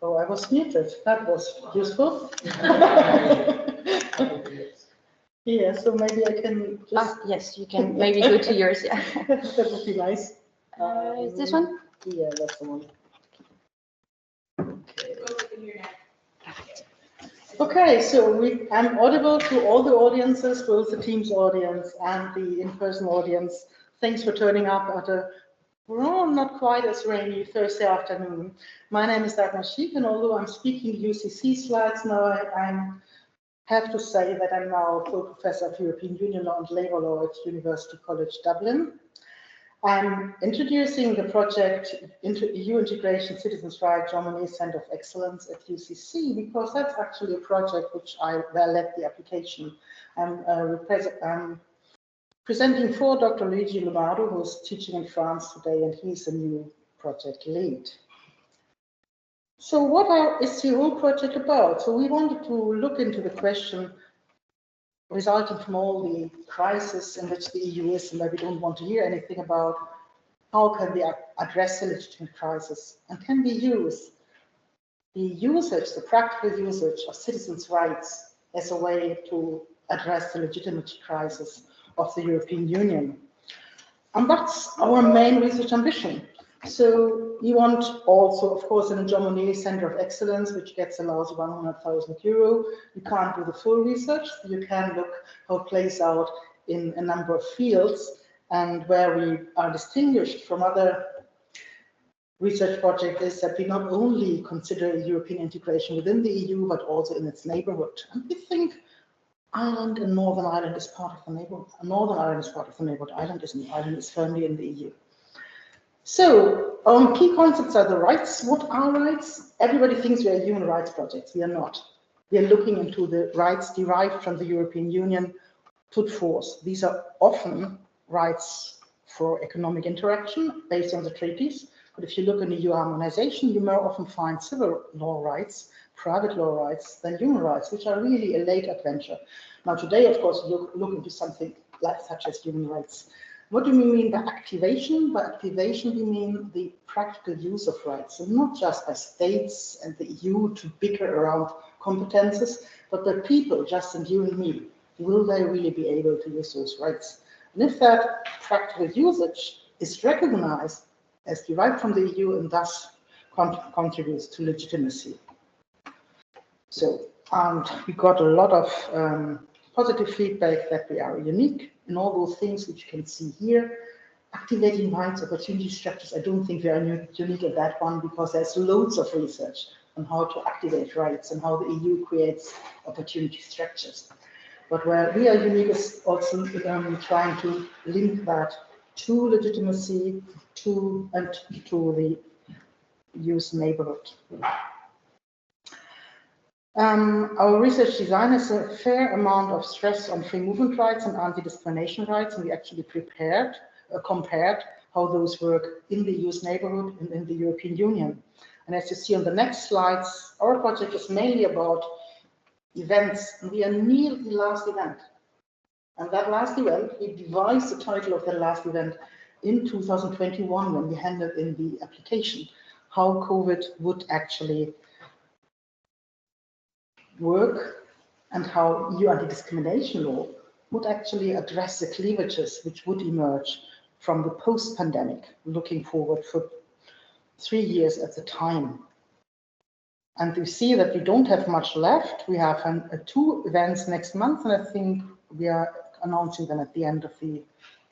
Oh, I was muted. That was useful. Yeah, so maybe I can just... yes, you can maybe go to yours, yeah. That would be nice. Is this one? Yeah, that's the one. Okay, so I'm audible to all the audiences, both the Teams audience and the in-person audience. Thanks for turning up at a, well, not quite as rainy Thursday afternoon. My name is Dagmar Schiek, and although I'm speaking UCC slides now, I have to say that I'm now full professor of European Union law and labour law at University College Dublin. I'm introducing the project EU Integration Citizens' Rights Monnet Centre of Excellence at UCC because that's actually a project where I led the application. I'm presenting for Dr. Luigi Lombardo, who's teaching in France today, and he's the new project lead. So what is the whole project about? So we wanted to look into the question resulting from all the crisis in which the EU is and where we don't want to hear anything about, how can we address the legitimate crisis, and can we use the practical usage of citizens' rights as a way to address the legitimate crisis of the European Union. And that's our main research ambition. So we want also, of course, an Monnet Centre of Excellence, which allows 100,000 euro. You can't do the full research. You can look how it plays out in a number of fields, and where we are distinguished from other research projects is that we not only consider European integration within the EU, but also in its neighbourhood. And we think Ireland and Northern Ireland is part of the neighbourhood. Northern Ireland is part of the neighbourhood. Ireland is firmly in the EU. So, key concepts are the rights. What are rights? Everybody thinks we are human rights projects. We are not. We are looking into the rights derived from the European Union put forth. These are often rights for economic interaction based on the treaties. But if you look in EU harmonization, you more often find civil law rights, private law rights, than human rights, which are really a late adventure. Now, today, of course, you look into something like such as human rights. What do we mean by activation? By activation, we mean the practical use of rights, and not just by states and the EU to bicker around competences, but by people, just and you and me. Will they really be able to use those rights? And if that practical usage is recognized as derived from the EU and thus contributes to legitimacy. So, and we got a lot of positive feedback that we are unique in all those things which you can see here. Activating rights, opportunity structures, I don't think we are unique at that one because there's loads of research on how to activate rights and how the EU creates opportunity structures. But where we are unique is also trying to link that to legitimacy, to the EU's neighbourhood. Our research design has a fair amount of stress on free movement rights and anti-discrimination rights, and we actually compared how those work in the EU's neighbourhood and in the European Union. And as you see on the next slides, our project is mainly about events, and we are near the last event. And that last event, we devised the title of the last event in 2021 when we handed in the application, how COVID would actually work and how EU anti-discrimination law would actually address the cleavages which would emerge from the post-pandemic, looking forward for 3 years at the time. And you see that we don't have much left. We have 2 events next month, and I think we are announcing them at the end of the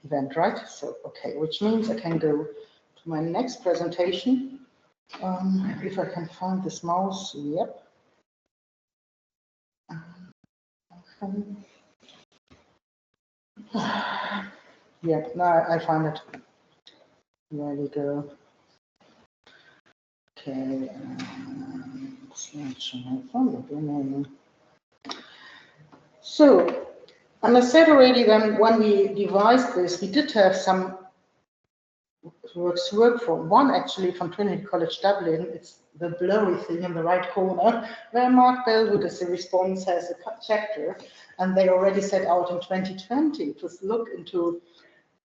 event, right? So, okay, which means I can go to my next presentation. If I can find this mouse, yep. Yeah, now I find it. There we go. Okay. So, and I said already then when we devised this, we did have some work from one actually from Trinity College Dublin. It's the blurry thing in the right corner, where Mark Bellwood as a response has a chapter, and they already set out in 2020 to look into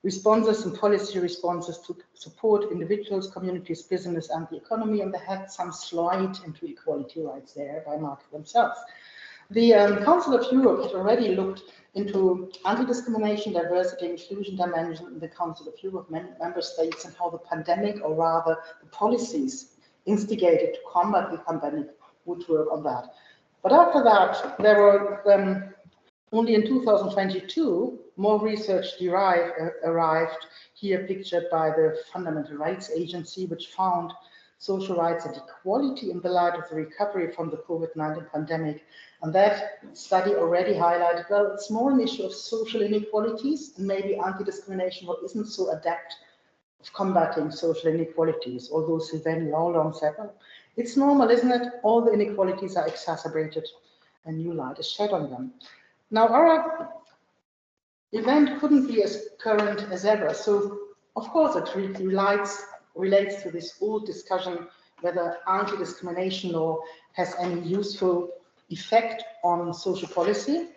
responses and policy responses to support individuals, communities, business, and the economy, and they had some slide into equality rights there by Mark themselves. The Council of Europe had already looked into anti-discrimination, diversity, inclusion dimension in the Council of Europe member states and how the pandemic, or rather the policies instigated to combat the pandemic, would work on that. But after that, there were only in 2022 more research arrived, here pictured by the Fundamental Rights Agency, which found social rights and equality in the light of the recovery from the COVID-19 pandemic. And that study already highlighted, well, it's more an issue of social inequalities, and maybe anti-discrimination law isn't so adept of combating social inequalities, although Sylvain Laulon said, well, it's normal, isn't it? All the inequalities are exacerbated and new light is shed on them. Now, our event couldn't be as current as ever, so of course it relates to this old discussion whether anti-discrimination law has any useful effect on social policy.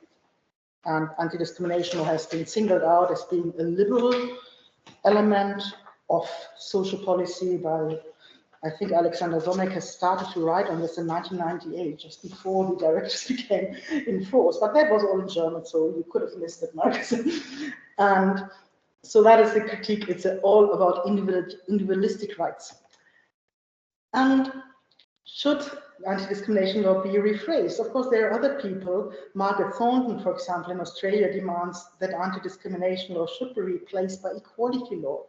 And anti-discrimination law has been singled out as being a liberal element of social policy by, I think Alexander Sonek has started to write on this in 1998, just before the directives became in force. But that was all in German, so you could have missed it, Marcus. And so that is the critique. It's all about individualistic rights. And should anti-discrimination law be rephrased? Of course, there are other people. Margaret Thornton, for example, in Australia, demands that anti-discrimination law should be replaced by equality law,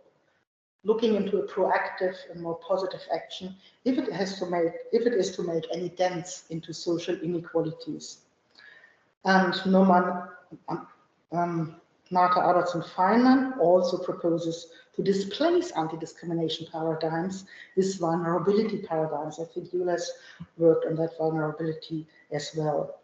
looking into a proactive and more positive action if it is to make any dents into social inequalities. And Martha Albertson-Feynman also proposes to displace anti-discrimination paradigms with vulnerability paradigms. I think Jules worked on that vulnerability as well.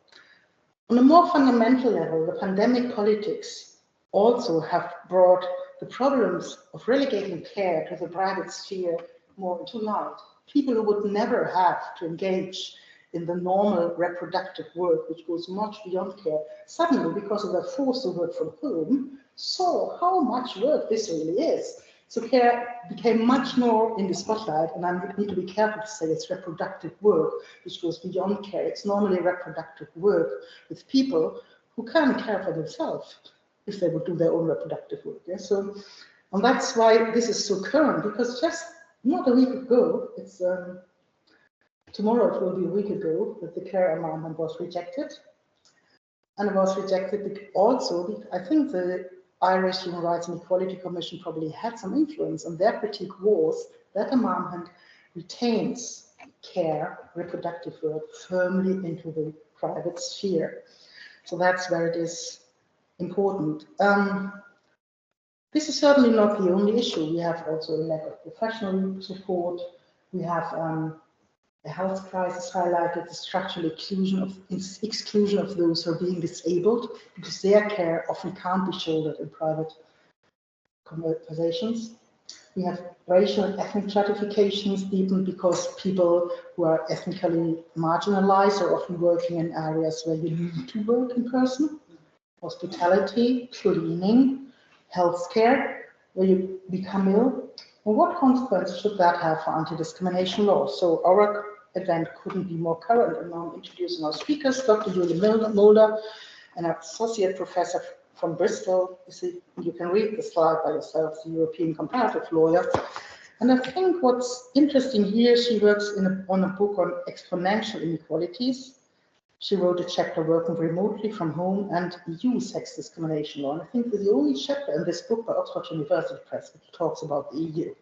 On a more fundamental level, the pandemic politics also have brought the problems of relegating care to the private sphere more into light. People who would never have to engage in the normal reproductive work, which goes much beyond care, suddenly, because of their forced to work from home, saw how much work this really is. So care became much more in the spotlight, and I need to be careful to say it's reproductive work, which goes beyond care. It's normally reproductive work with people who can't care for themselves if they would do their own reproductive work. Yeah? So, and that's why this is so current, because just not a week ago, it's tomorrow it will be a week ago that the care amendment was rejected. And it was rejected also, I think the Irish Human Rights and Equality Commission probably had some influence, and their critique was that amendment retains care, reproductive work, firmly into the private sphere. So that's where it is important. This is certainly not the only issue. We have also a lack of professional support. We have the health crisis highlighted the structural exclusion of those who are being disabled, because their care often can't be shouldered in private conversations. We have racial and ethnic stratifications, even because people who are ethnically marginalized are often working in areas where you need to work in person. Hospitality, cleaning, healthcare, where you become ill. Well, what consequences should that have for anti-discrimination law? So our event couldn't be more current, and now I'm introducing our speakers, Dr. Julie Mulder, an associate professor from Bristol. You can read the slide by yourself, the European comparative lawyer. And I think what's interesting here, she works on a book on exponential inequalities. She wrote a chapter working remotely from home and EU sex discrimination law. And I think the only chapter in this book by Oxford University Press which talks about the EU.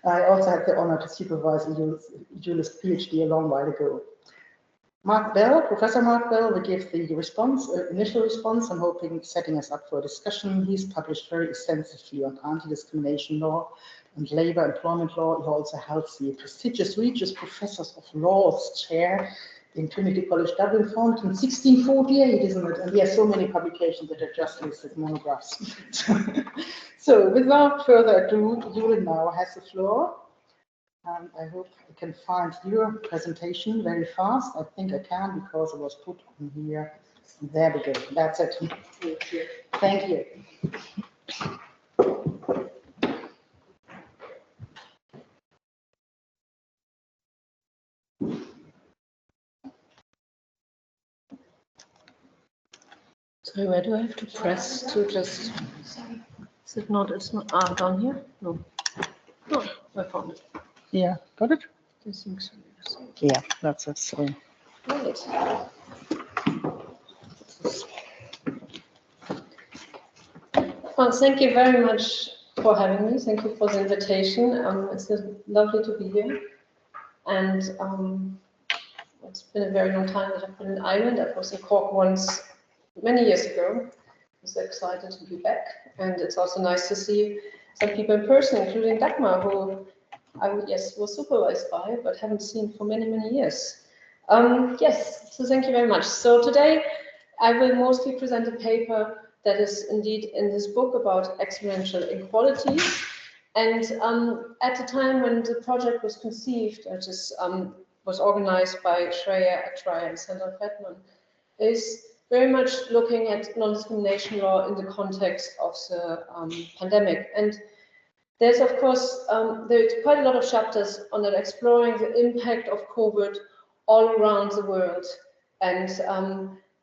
I also had the honor to supervise Julie's PhD a long while ago. Mark Bell, Professor Mark Bell, will give the initial response. I'm hoping setting us up for a discussion. He's published very extensively on anti-discrimination law and labor employment law. He also held the prestigious Regius Professors of Laws chair in Trinity College Dublin, founded in 1648, isn't it? And he has so many publications that are just listed monographs. So without further ado, Julie now has the floor. And I hope I can find your presentation very fast. I think I can because it was put on here. There we go. That's it. Thank you. So where do I have to press to just? Is it not? It's not. Ah, down here? No. No, I found it. Yeah, got it? I think so. Yes. Yeah, that's it. So. Right. Well, thank you very much for having me. Thank you for the invitation. It's lovely to be here. And it's been a very long time that I've been in Ireland. I was in Cork once, many years ago. I was excited to be back. And it's also nice to see some people in person, including Dagmar, who I was supervised by, but haven't seen for many, many years. Yes, so thank you very much. So today I will mostly present a paper that is indeed in this book about exponential inequalities. And at the time when the project was conceived, which is, was organized by Shreya Atrai and Sandra Fettman, is very much looking at non-discrimination law in the context of the pandemic. And there's, of course, there's quite a lot of chapters on that, exploring the impact of COVID all around the world. And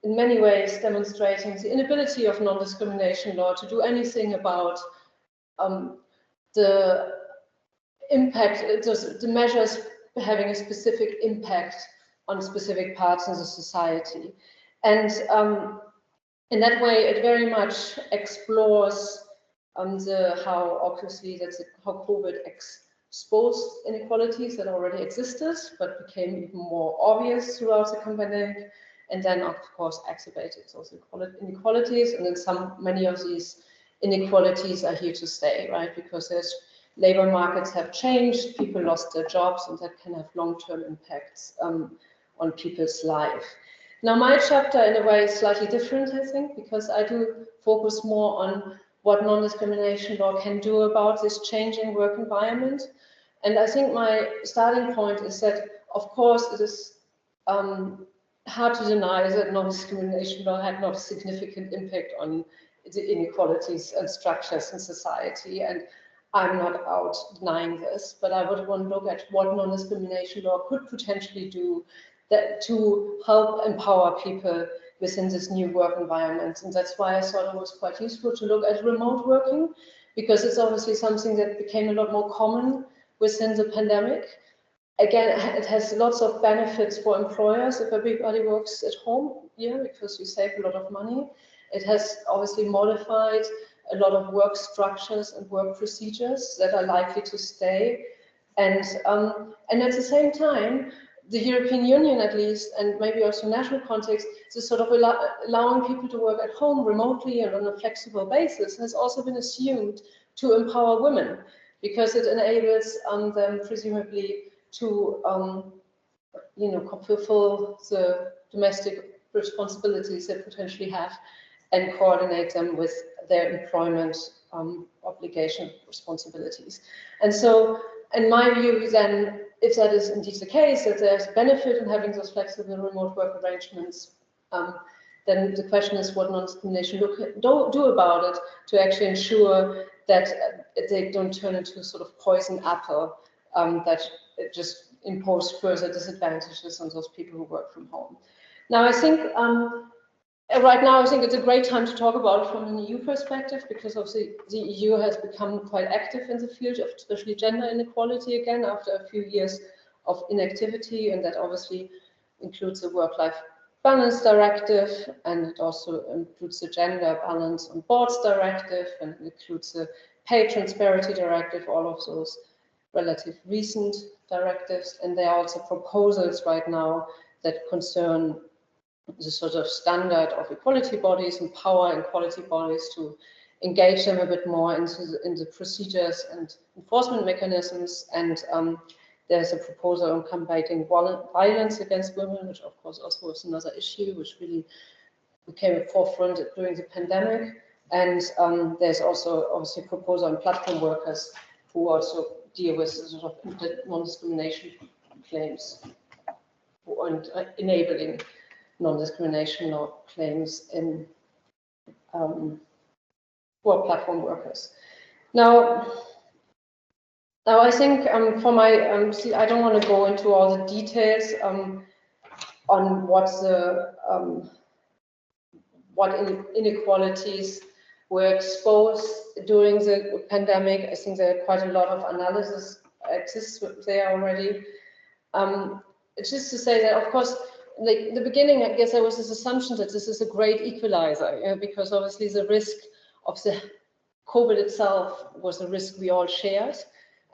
in many ways demonstrating the inability of non-discrimination law to do anything about the impact, the measures having a specific impact on specific parts of the society. And in that way, it very much explores how obviously how COVID exposed inequalities that already existed, but became even more obvious throughout the pandemic, and then of course exacerbated those inequalities. And then many of these inequalities are here to stay, right? Because labor markets have changed, people lost their jobs, and that can have long-term impacts on people's life. Now, my chapter in a way is slightly different, I think, because I do focus more on what non-discrimination law can do about this changing work environment. And I think my starting point is that, of course, it is hard to deny that non-discrimination law had not a significant impact on the inequalities and structures in society. And I'm not out denying this, but I would want to look at what non-discrimination law could potentially do to help empower people within this new work environment. And that's why I thought it was quite useful to look at remote working, because it's obviously something that became a lot more common within the pandemic. Again, it has lots of benefits for employers if everybody works at home, because you save a lot of money. It has obviously modified a lot of work structures and work procedures that are likely to stay. And at the same time, the European Union, at least, and maybe also national context, is sort of allowing people to work at home remotely and on a flexible basis, has also been assumed to empower women, because it enables them presumably to fulfill the domestic responsibilities they potentially have and coordinate them with their employment obligation responsibilities. And so, in my view, then, if that is indeed the case, that there's benefit in having those flexible remote work arrangements, then the question is what non-discrimination do about it to actually ensure that they don't turn into a sort of poison apple that just impose further disadvantages on those people who work from home. Now, I think right now, I think it's a great time to talk about it from an EU perspective, because obviously the EU has become quite active in the field of especially gender inequality again after a few years of inactivity, and that obviously includes the work-life balance directive, and it also includes the gender balance on boards directive, and it includes the pay transparency directive, all of those relative recent directives. And there are also proposals right now that concern the sort of standard of equality bodies, empower equality bodies to engage them a bit more in the procedures and enforcement mechanisms. And there's a proposal on combating violence against women, which of course also was another issue which really became a forefront during the pandemic. And there's also obviously a proposal on platform workers who also deal with sort of non-discrimination claims and enabling non-discrimination law claims in who are platform workers. Now I think for my, see, I don't want to go into all the details on what inequalities were exposed during the pandemic. I think there are quite a lot of analysis exists there already. It's just to say that, of course, in the beginning, I guess there was this assumption that this is a great equalizer, because obviously the risk of the COVID itself was a risk we all shared,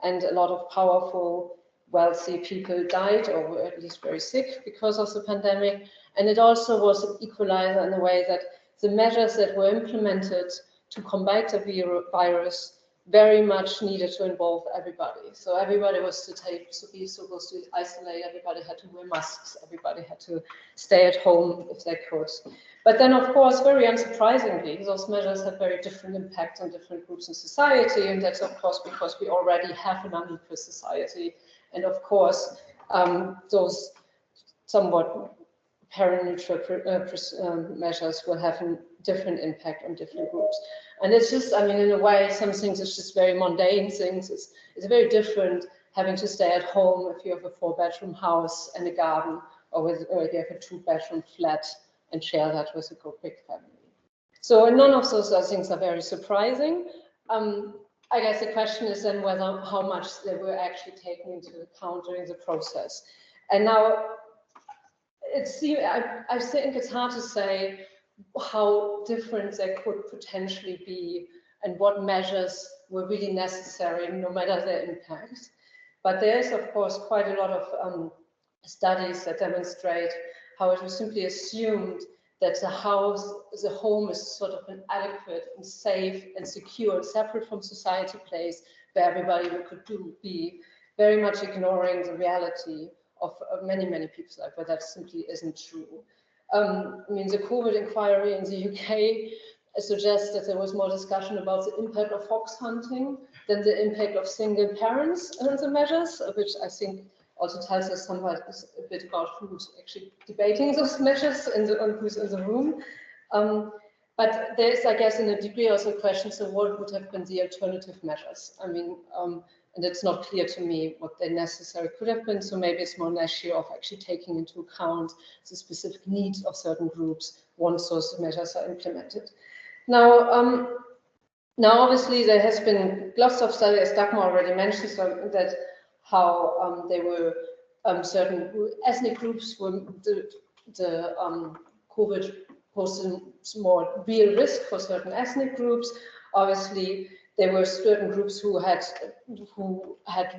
and a lot of powerful, wealthy people died or were at least very sick because of the pandemic. And it also was an equalizer in a way that the measures that were implemented to combat the virus very much needed to involve everybody. So everybody was supposed to isolate, everybody had to wear masks, everybody had to stay at home if they could. But then, of course, very unsurprisingly, those measures had very different impacts on different groups in society, and that's, of course, because we already have an unequal society. And of course, those somewhat parent-neutral measures will have a different impact on different groups. And it's just, I mean, in a way, some things it's just very mundane things. It's very different having to stay at home if you have a 4-bedroom house and a garden, or if you have a 2-bedroom flat and share that with a big family. So none of those things are very surprising. I guess the question is then whether how much they were actually taken into account during the process. And now I think it's hard to say how different they could potentially be and what measures were really necessary, no matter their impact. But there is, of course, quite a lot of studies that demonstrate how it was simply assumed that the home is sort of an adequate and safe and secure and separate from society place where everybody could be, very much ignoring the reality of many, many people's life, where that simply isn't true. I mean, the COVID inquiry in the UK suggests that there was more discussion about the impact of fox hunting than the impact of single parents and the measures, which I think also tells us somewhat a bit about who's actually debating those measures and who's in the room. But there is, I guess, in a degree also a question, so what would have been the alternative measures? I mean, and it's not clear to me what they necessarily could have been, so maybe it's more an issue of actually taking into account the specific needs of certain groups once those measures are implemented. Now, obviously, there has been lots of studies, as Dagmar already mentioned, so that how they were certain ethnic groups were the COVID posed more real risk for certain ethnic groups. Obviously, there were certain groups who had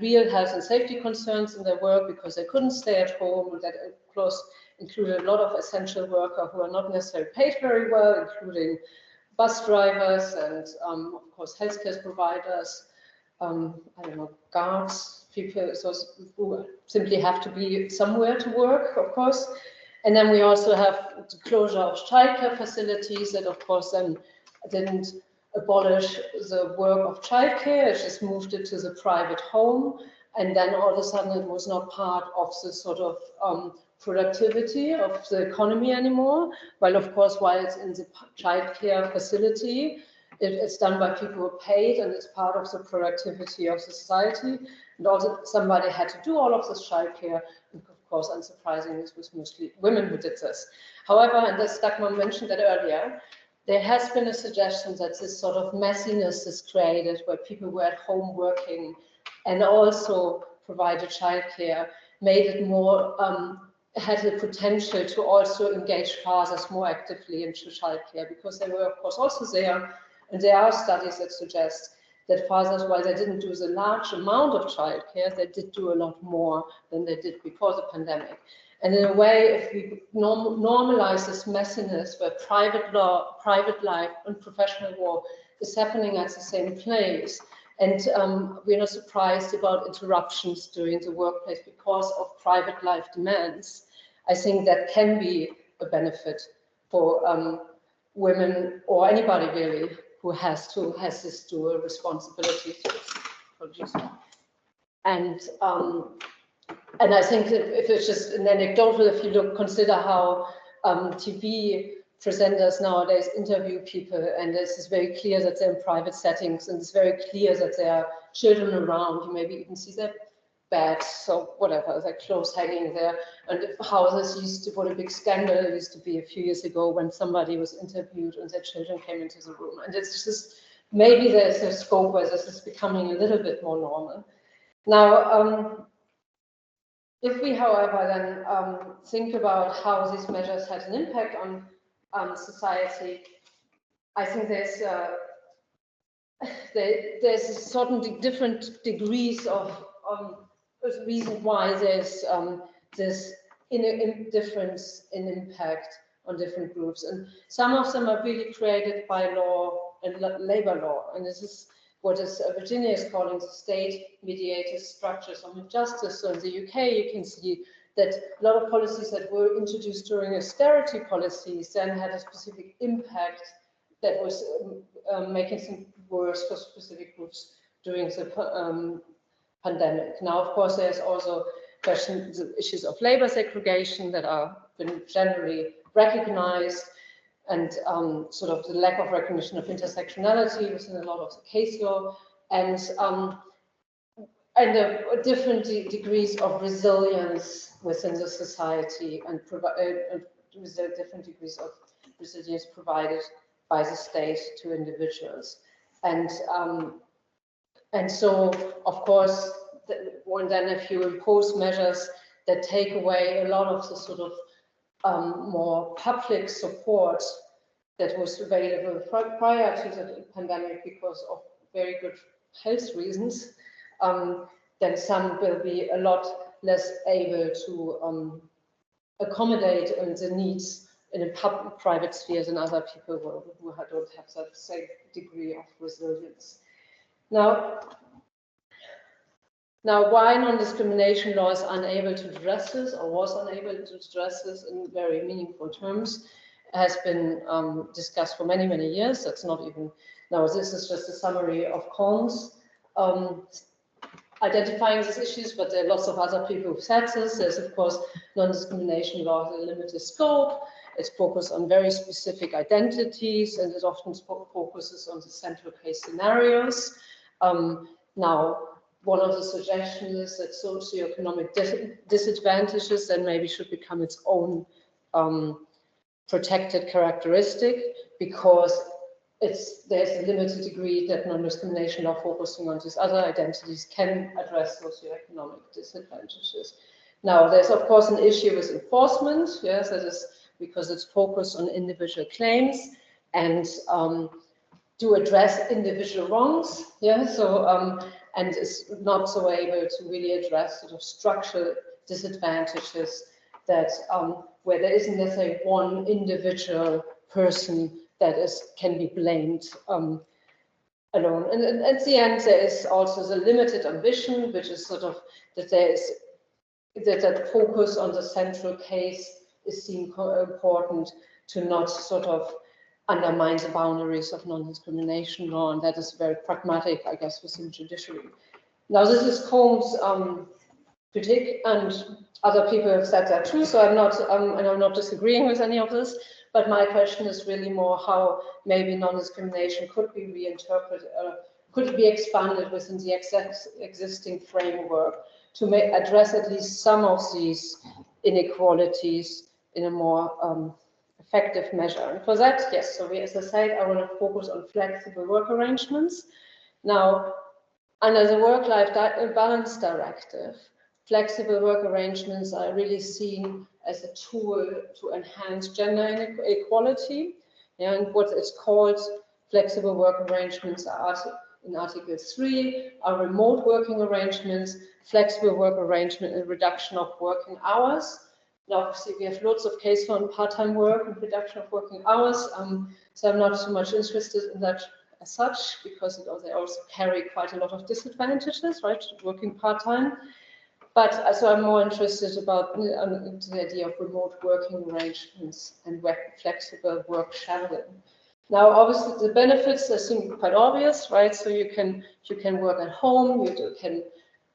real health and safety concerns in their work because they couldn't stay at home, and that of course included a lot of essential workers who are not necessarily paid very well, including bus drivers and of course healthcare providers, I don't know, guards, people who simply have to be somewhere to work, of course. And then we also have the closure of childcare facilities that of course then didn't abolish the work of childcare, it just moved it to the private home. And then all of a sudden it was not part of the sort of productivity of the economy anymore. Well, of course, while it's in the childcare facility, it's done by people who are paid and it's part of the productivity of the society. And also somebody had to do all of this childcare. And of course, unsurprisingly, it was mostly women who did this. However, and as Dagmar mentioned that earlier, there has been a suggestion that this sort of messiness is created where people were at home working and also provided childcare, made it more, had the potential to also engage fathers more actively into childcare because they were, of course, also there. And there are studies that suggest that fathers, while they didn't do the large amount of childcare, they did do a lot more than they did before the pandemic. And in a way, if we normalize this messiness where private life and professional work is happening at the same place, and we're not surprised about interruptions during the workplace because of private life demands, I think that can be a benefit for women or anybody really who has this dual responsibility. And I think that if it's just an anecdotal, if you consider how TV presenters nowadays interview people, and it's very clear that they're in private settings, and it's very clear that there are children around. You maybe even see their beds, so whatever, their clothes hanging there. And houses used to, what a big scandal it used to be a few years ago when somebody was interviewed and their children came into the room. And it's just, maybe there's a scope where this is becoming a little bit more normal. Now, if we, however, then think about how these measures had an impact on society, I think there's certain different degrees of reason why there's this difference in impact on different groups, and some of them are really created by law and labor law, and this is what Virginia is calling the state-mediated structures of justice. So in the UK, you can see that a lot of policies that were introduced during austerity policies then had a specific impact that was making things worse for specific groups during the pandemic. Now, of course, there's also questions, issues of labor segregation that are been generally recognized, and sort of the lack of recognition of intersectionality within a lot of the case law, and different degrees of resilience within the society, and with the different degrees of resilience provided by the state to individuals. And so, of course, then if you impose measures that take away a lot of the sort of more public support that was available prior to the pandemic because of very good health reasons, then some will be a lot less able to accommodate the needs in a private sphere than other people who don't have that same degree of resilience. Now, why non-discrimination law is unable to address this, or was unable to address this in very meaningful terms, has been discussed for many, many years. That's not even, now this is just a summary of Cohn's identifying these issues, but there are lots of other people who've said this. There's, of course, non-discrimination law has a limited scope. It's focused on very specific identities, and it often focuses on the central case scenarios. Now, one of the suggestions is that socioeconomic disadvantages then maybe should become its own protected characteristic, because there's a limited degree that non-discrimination law focusing on these other identities can address socioeconomic disadvantages. Now, there's of course an issue with enforcement, yes, that is because it's focused on individual claims and to address individual wrongs, yeah, so and is not so able to really address sort of structural disadvantages that where there isn't necessarily one individual person that can be blamed alone. And at the end, there is also the limited ambition, which is sort of that there is that focus on the central case is seen important to not sort of undermine the boundaries of non-discrimination law, and that is very pragmatic, I guess, within judiciary. Now, this is Cohn's critique, and other people have said that too, so I'm not disagreeing with any of this, but my question is really more how maybe non-discrimination could be reinterpreted, could be expanded within the existing framework to address at least some of these inequalities in a more effective measure. And for that, yes, so as I said, I want to focus on flexible work arrangements. Now, under the Work-Life Balance Directive, flexible work arrangements are really seen as a tool to enhance gender equality. Yeah, and what it's called flexible work arrangements are in Article 3 are remote working arrangements, flexible work arrangement, and reduction of working hours. Now, obviously, we have lots of cases on part-time work and reduction of working hours, so I'm not so much interested in that as such, because they also carry quite a lot of disadvantages, right, working part-time. But so I'm more interested about the idea of remote working arrangements and flexible work shadowing. Now, obviously, the benefits seem quite obvious, right? So you can work at home, you can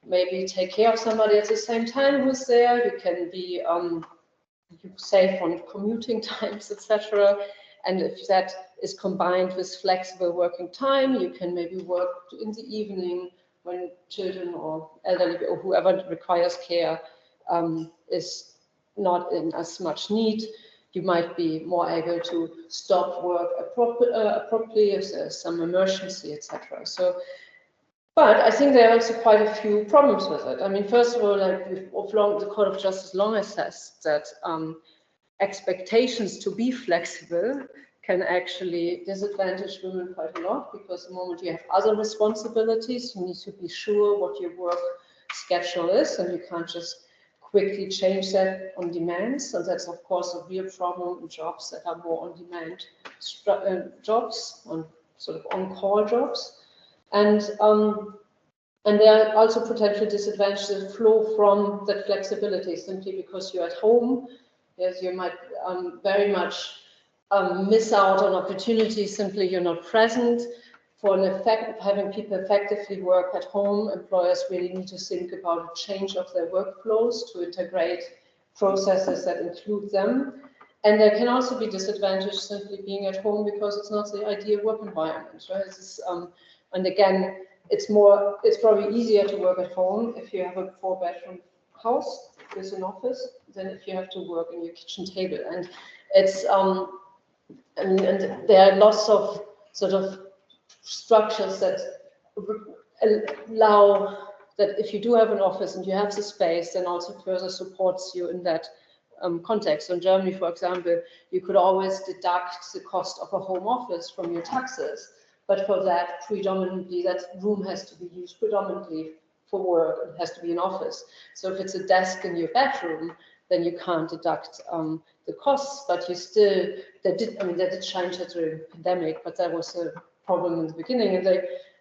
maybe take care of somebody at the same time who's there. You can be you save on commuting times, etc. And if that is combined with flexible working time, you can maybe work in the evening when children or elderly or whoever requires care is not in as much need. You might be more able to stop work abruptly if there's some emergency, etc. So, but I think there are also quite a few problems with it. I mean, first of all, like the Court of Justice long assessed that expectations to be flexible can actually disadvantage women quite a lot, because the moment you have other responsibilities, you need to be sure what your work schedule is, and you can't just quickly change that on demand. So that's of course a real problem in jobs that are more on demand jobs, on sort of on-call jobs. And there are also potential disadvantages that flow from that flexibility, simply because you're at home. Yes, you might very much miss out on opportunities, simply you're not present. For an effect, having people effectively work at home, employers really need to think about a change of their workflows to integrate processes that include them. And there can also be disadvantages simply being at home because it's not the ideal work environment, right? And again, it's probably easier to work at home if you have a 4-bedroom house with an office than if you have to work in your kitchen table. And it's and there are lots of sort of structures that allow that if you do have an office and you have the space, then also further supports you in that context. So in Germany, for example, you could always deduct the cost of a home office from your taxes, but for that, predominantly, that room has to be used predominantly for work. It has to be an office. So if it's a desk in your bedroom, then you can't deduct the costs, but you still, they did change it during the pandemic, but that was a problem in the beginning, and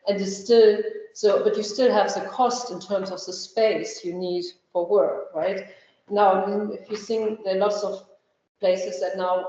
it's still, so, but you still have the cost in terms of the space you need for work, right? Now, if you think there are lots of places that now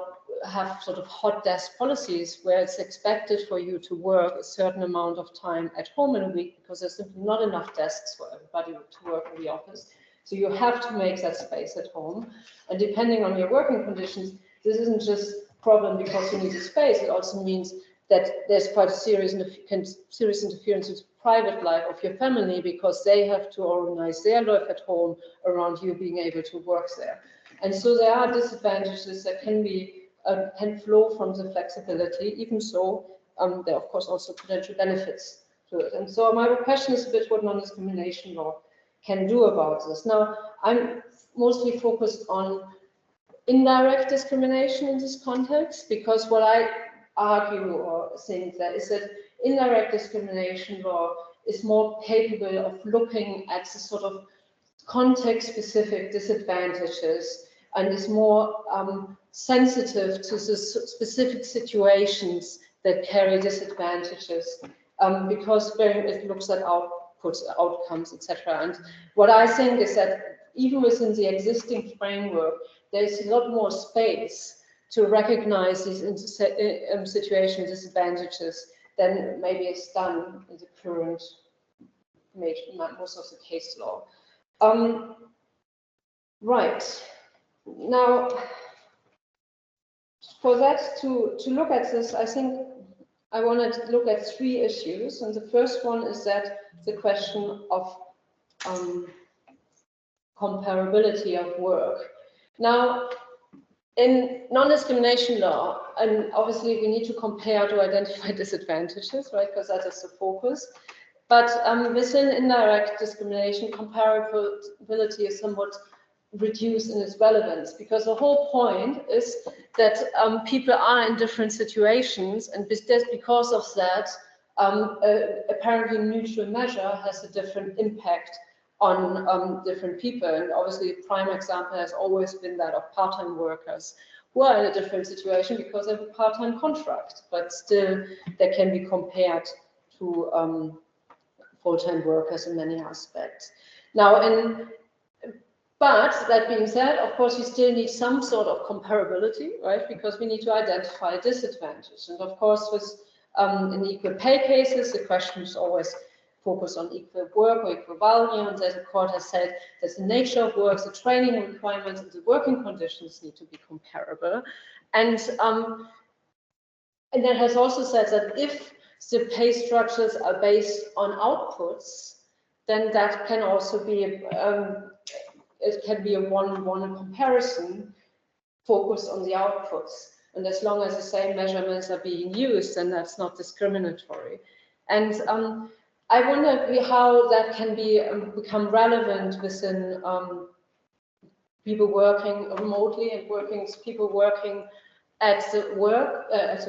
have sort of hot desk policies where it's expected for you to work a certain amount of time at home in a week because there's simply not enough desks for everybody to work in the office. So you have to make that space at home. And depending on your working conditions, this isn't just a problem because you need a space, it also means that there's quite a serious interference with private life of your family because they have to organize their life at home around you being able to work there. And so there are disadvantages that can flow from the flexibility. Even so, there are of course also potential benefits to it. And so my question is a bit what non-discrimination law can do about this. Now, I'm mostly focused on indirect discrimination in this context, because what I argue or think that is that indirect discrimination law is more capable of looking at the sort of context-specific disadvantages and is more sensitive to the specific situations that carry disadvantages, because it looks at outcomes, etc. And what I think is that even within the existing framework, there's a lot more space to recognize these situation disadvantages than maybe it's done in the current most of the case law. Right. Now, for that to look at this, I think I want to look at 3 issues. And the first one is that the question of comparability of work. Now, in non-discrimination law, and obviously we need to compare to identify disadvantages, right? Because that is the focus. But within indirect discrimination, comparability is somewhat reduced in its relevance, because the whole point is that people are in different situations, and because of that, apparently mutual measure has a different impact on different people. And obviously, a prime example has always been that of part-time workers who are in a different situation because they have a part-time contract, but still they can be compared to full-time workers in many aspects. Now, but that being said, of course, we still need some sort of comparability, right? Because we need to identify disadvantages. And of course, with in equal pay cases, the question is always, focus on equal work or equal value, and the court has said that the nature of work, the training requirements, and the working conditions need to be comparable. And that has also said that if the pay structures are based on outputs, then that can also be it can be a one-on-one comparison focused on the outputs. And as long as the same measurements are being used, then that's not discriminatory. And I wonder how that can be become relevant within people working remotely and people working at the work at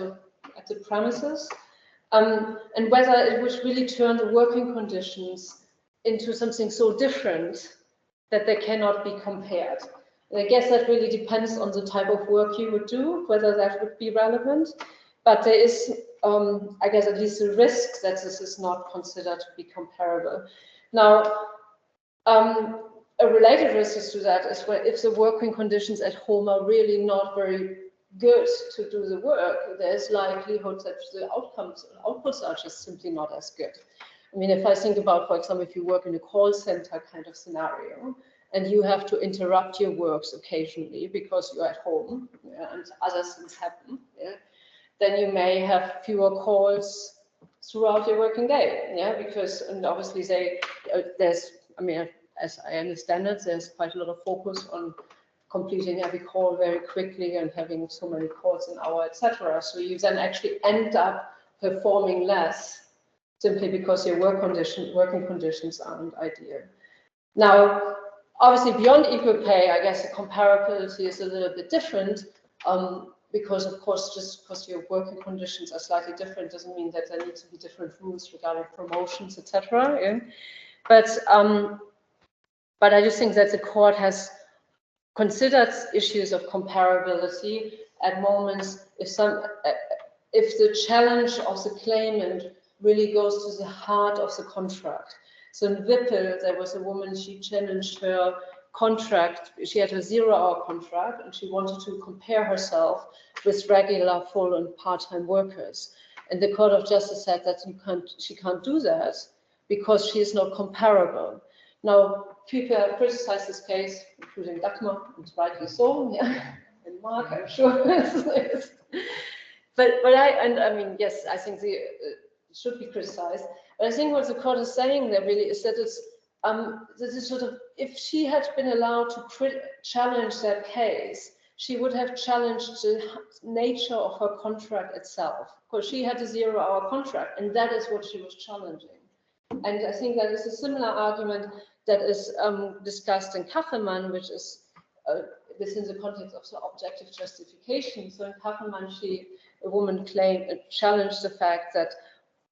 the premises, and whether it would really turn the working conditions into something so different that they cannot be compared. And I guess that really depends on the type of work you would do, whether that would be relevant. But there is, I guess, at least a risk that this is not considered to be comparable. Now, a related risk to that is where if the working conditions at home are really not very good to do the work, there's likelihood that the outputs are just simply not as good. I mean, if I think about, for example, if you work in a call center kind of scenario, and you have to interrupt your works occasionally because you're at home, and other things happen, then you may have fewer calls throughout your working day, because, and obviously there's, I mean, as I understand it, there's quite a lot of focus on completing every call very quickly and having so many calls an hour, etc. So you then actually end up performing less simply because your working conditions aren't ideal. Now, obviously, beyond equal pay, I guess the comparability is a little bit different, because, of course, just because your working conditions are slightly different doesn't mean that there need to be different rules regarding promotions, etc. But I just think that the court has considered issues of comparability at moments if the challenge of the claimant really goes to the heart of the contract. So in Whipple, there was a woman, she challenged her contract. She had a 0-hour contract and she wanted to compare herself with regular full and part-time workers. And the Court of Justice said that she can't do that because she is not comparable. Now, people have criticized this case, including Dagmar, and rightly so, and Mark, I'm sure. But I mean, yes, I think it should be criticized. But I think what the court is saying there really is that this is sort of, if she had been allowed to challenge that case, she would have challenged the nature of her contract itself, because she had a 0-hour contract, and that is what she was challenging. And I think that is a similar argument that is discussed in Kachelmann, which is within the context of the objective justification. So in Kachelmann, a woman challenged the fact that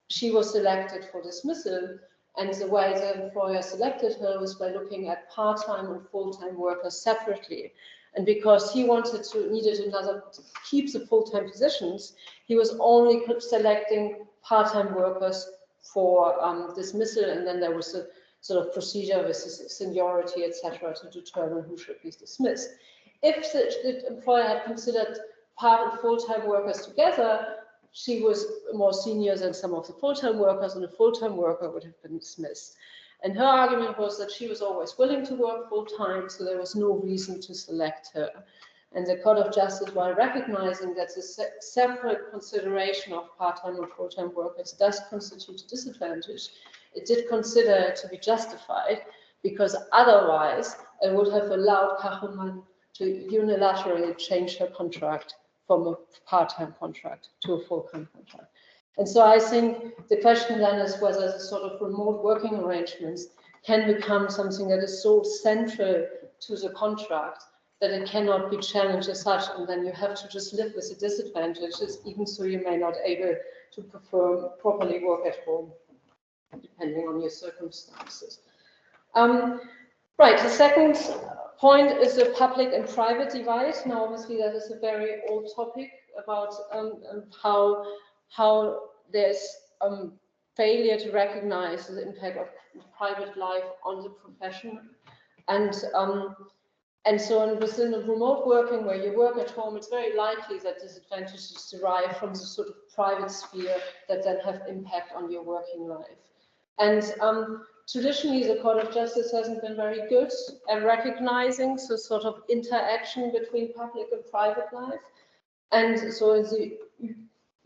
she was selected for dismissal, and the way the employer selected her was by looking at part-time and full-time workers separately. And because he needed to keep the full-time positions, he was only selecting part-time workers for dismissal, and then there was a sort of procedure with seniority, etc., to determine who should be dismissed. If the employer had considered part and full-time workers together, she was more senior than some of the full-time workers, and a full-time worker would have been dismissed. And her argument was that she was always willing to work full-time, so there was no reason to select her. And the Court of Justice, while recognizing that the separate consideration of part-time and full-time workers does constitute a disadvantage, it did consider it to be justified, because otherwise it would have allowed Kachelmann to unilaterally change her contract from a part-time contract to a full-time contract. And so I think the question then is whether the sort of remote working arrangements can become something that is so central to the contract that it cannot be challenged as such, and then you have to just live with the disadvantages, even so you may not be able to perform properly work at home, depending on your circumstances. Right, the second point is the public and private divide. Now, obviously, that is a very old topic about how there's failure to recognize the impact of private life on the profession. And so within the remote working where you work at home, it's very likely that disadvantages derive from the sort of private sphere that then have impact on your working life. And traditionally, the Court of Justice hasn't been very good at recognizing the sort of interaction between public and private life. And so in the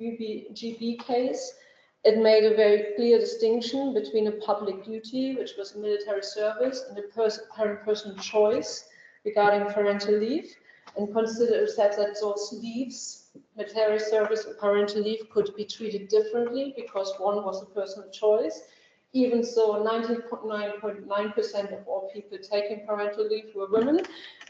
UBGB case, it made a very clear distinction between a public duty, which was military service, and a personal choice regarding parental leave, and considered that those leaves, military service and parental leave, could be treated differently because one was a personal choice, even so 99.9% of all people taking parental leave were women.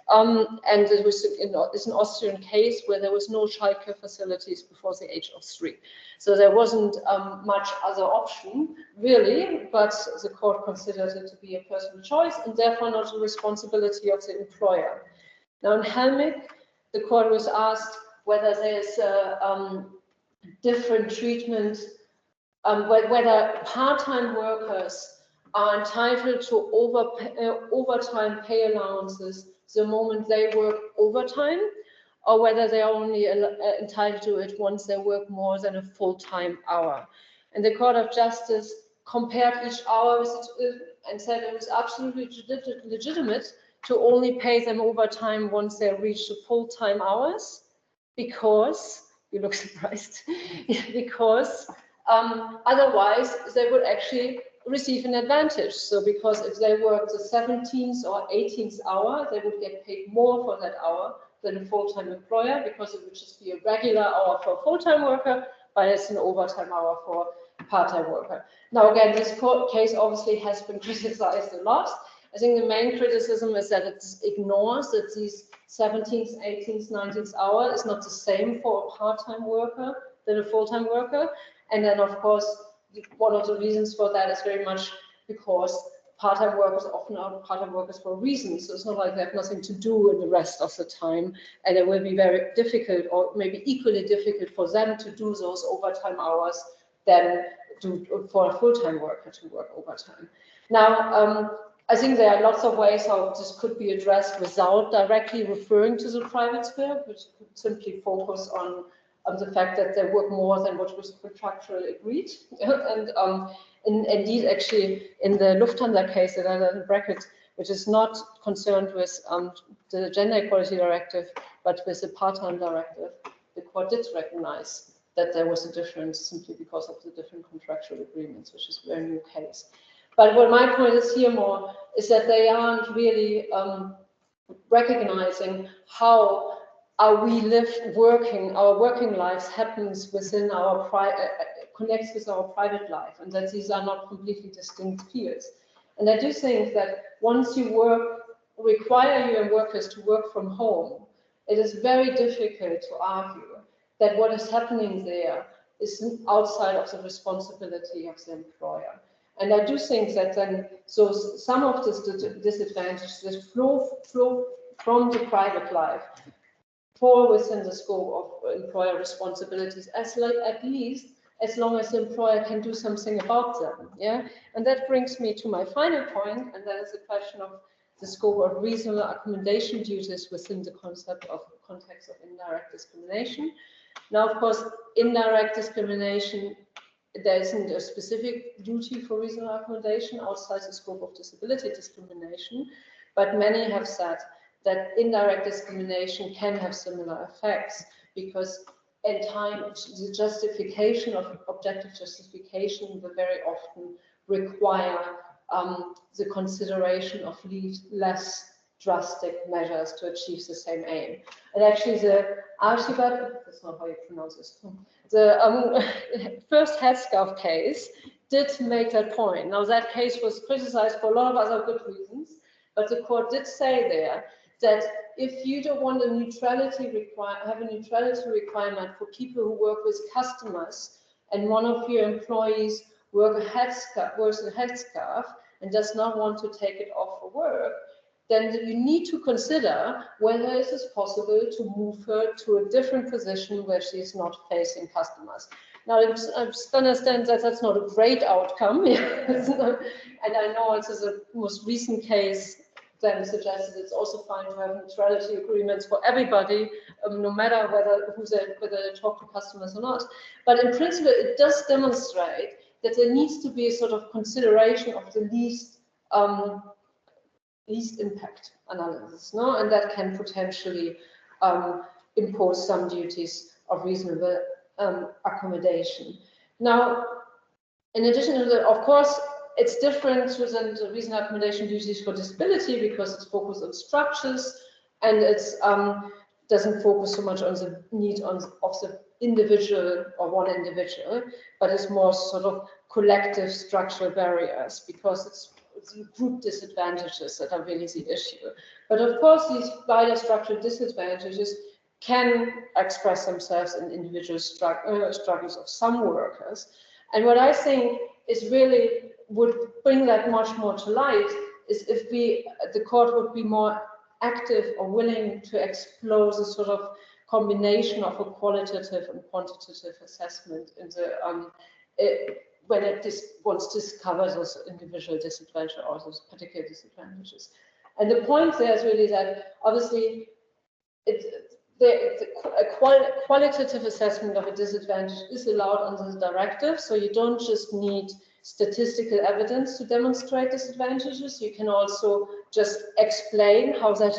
And it was it's an Austrian case where there was no childcare facilities before the age of 3. So there wasn't much other option, really, but the court considered it to be a personal choice and therefore not the responsibility of the employer. Now in Helmig, the court was asked whether there's a different treatment, whether part-time workers are entitled to overtime pay allowances the moment they work overtime, or whether they are only entitled to it once they work more than a full-time hour. And the Court of Justice compared each hour and said it was absolutely legitimate to only pay them overtime once they reach the full-time hours, because, you look surprised, because otherwise they would actually receive an advantage. So because if they work the 17th or 18th hour, they would get paid more for that hour than a full-time employer, because it would just be a regular hour for a full-time worker, but it's an overtime hour for a part-time worker. Now again, this court case obviously has been criticized a lot. I think the main criticism is that it ignores that these 17th, 18th, 19th hour is not the same for a part-time worker than a full-time worker. And then of course, one of the reasons for that is very much because part-time workers often are part-time workers for a reason. So it's not like they have nothing to do in the rest of the time, and it will be very difficult, or maybe equally difficult, for them to do those overtime hours than for a full-time worker to work overtime. Now, I think there are lots of ways how this could be addressed without directly referring to the private sphere, which could simply focus on the fact that they work more than what was contractually agreed. And indeed, actually, in the Lufthansa case that I have in brackets, which is not concerned with the Gender Equality Directive, but with the part-time directive, the court did recognize that there was a difference simply because of the different contractual agreements, which is a very new case. But what my point is here more is that they aren't really recognizing how our working lives happens within our connects with our private life, and that these are not completely distinct fields. And I do think that once you require your workers to work from home, it is very difficult to argue that what is happening there is outside of the responsibility of the employer. And I do think that then, so some of this disadvantages that flow from the private life fall within the scope of employer responsibilities, at least as long as the employer can do something about them. Yeah, and that brings me to my final point, and that is the question of the scope of reasonable accommodation duties within the context of indirect discrimination. Now, of course, indirect discrimination, there isn't a specific duty for reasonable accommodation outside the scope of disability discrimination, but many have said that indirect discrimination can have similar effects, because in time, the justification of objective justification will very often require the consideration of less drastic measures to achieve the same aim. And actually the Archibald, that's not how you pronounce this, the first headscarf case did make that point. Now that case was criticized for a lot of other good reasons, but the court did say there that if you don't want a neutrality requirement for people who work with customers, and one of your employees wears a headscarf and does not want to take it off for work, then you need to consider whether it is possible to move her to a different position where she is not facing customers. Now, I just understand that that's not a great outcome, and I know it's the most recent case then suggested it's also fine to have neutrality agreements for everybody, no matter whether they talk to customers or not. But in principle, it does demonstrate that there needs to be a sort of consideration of the least impact analysis, no? And that can potentially impose some duties of reasonable accommodation. Now, in addition to that, of course, it's different within the reasonable accommodation duties for disability because it's focused on structures and it's doesn't focus so much on the need of the individual or one individual, but it's more sort of collective structural barriers because it's group disadvantages that are really the issue. But of course, these wider structural disadvantages can express themselves in individual struggles of some workers. And what I think is really would bring that much more to light is if the court would be more active or willing to explore the sort of combination of a qualitative and quantitative assessment in the when it wants to discover those individual disadvantages or those particular disadvantages. And the point there is really that obviously a qualitative assessment of a disadvantage is allowed under the directive, so you don't just need statistical evidence to demonstrate disadvantages, you can also just explain how that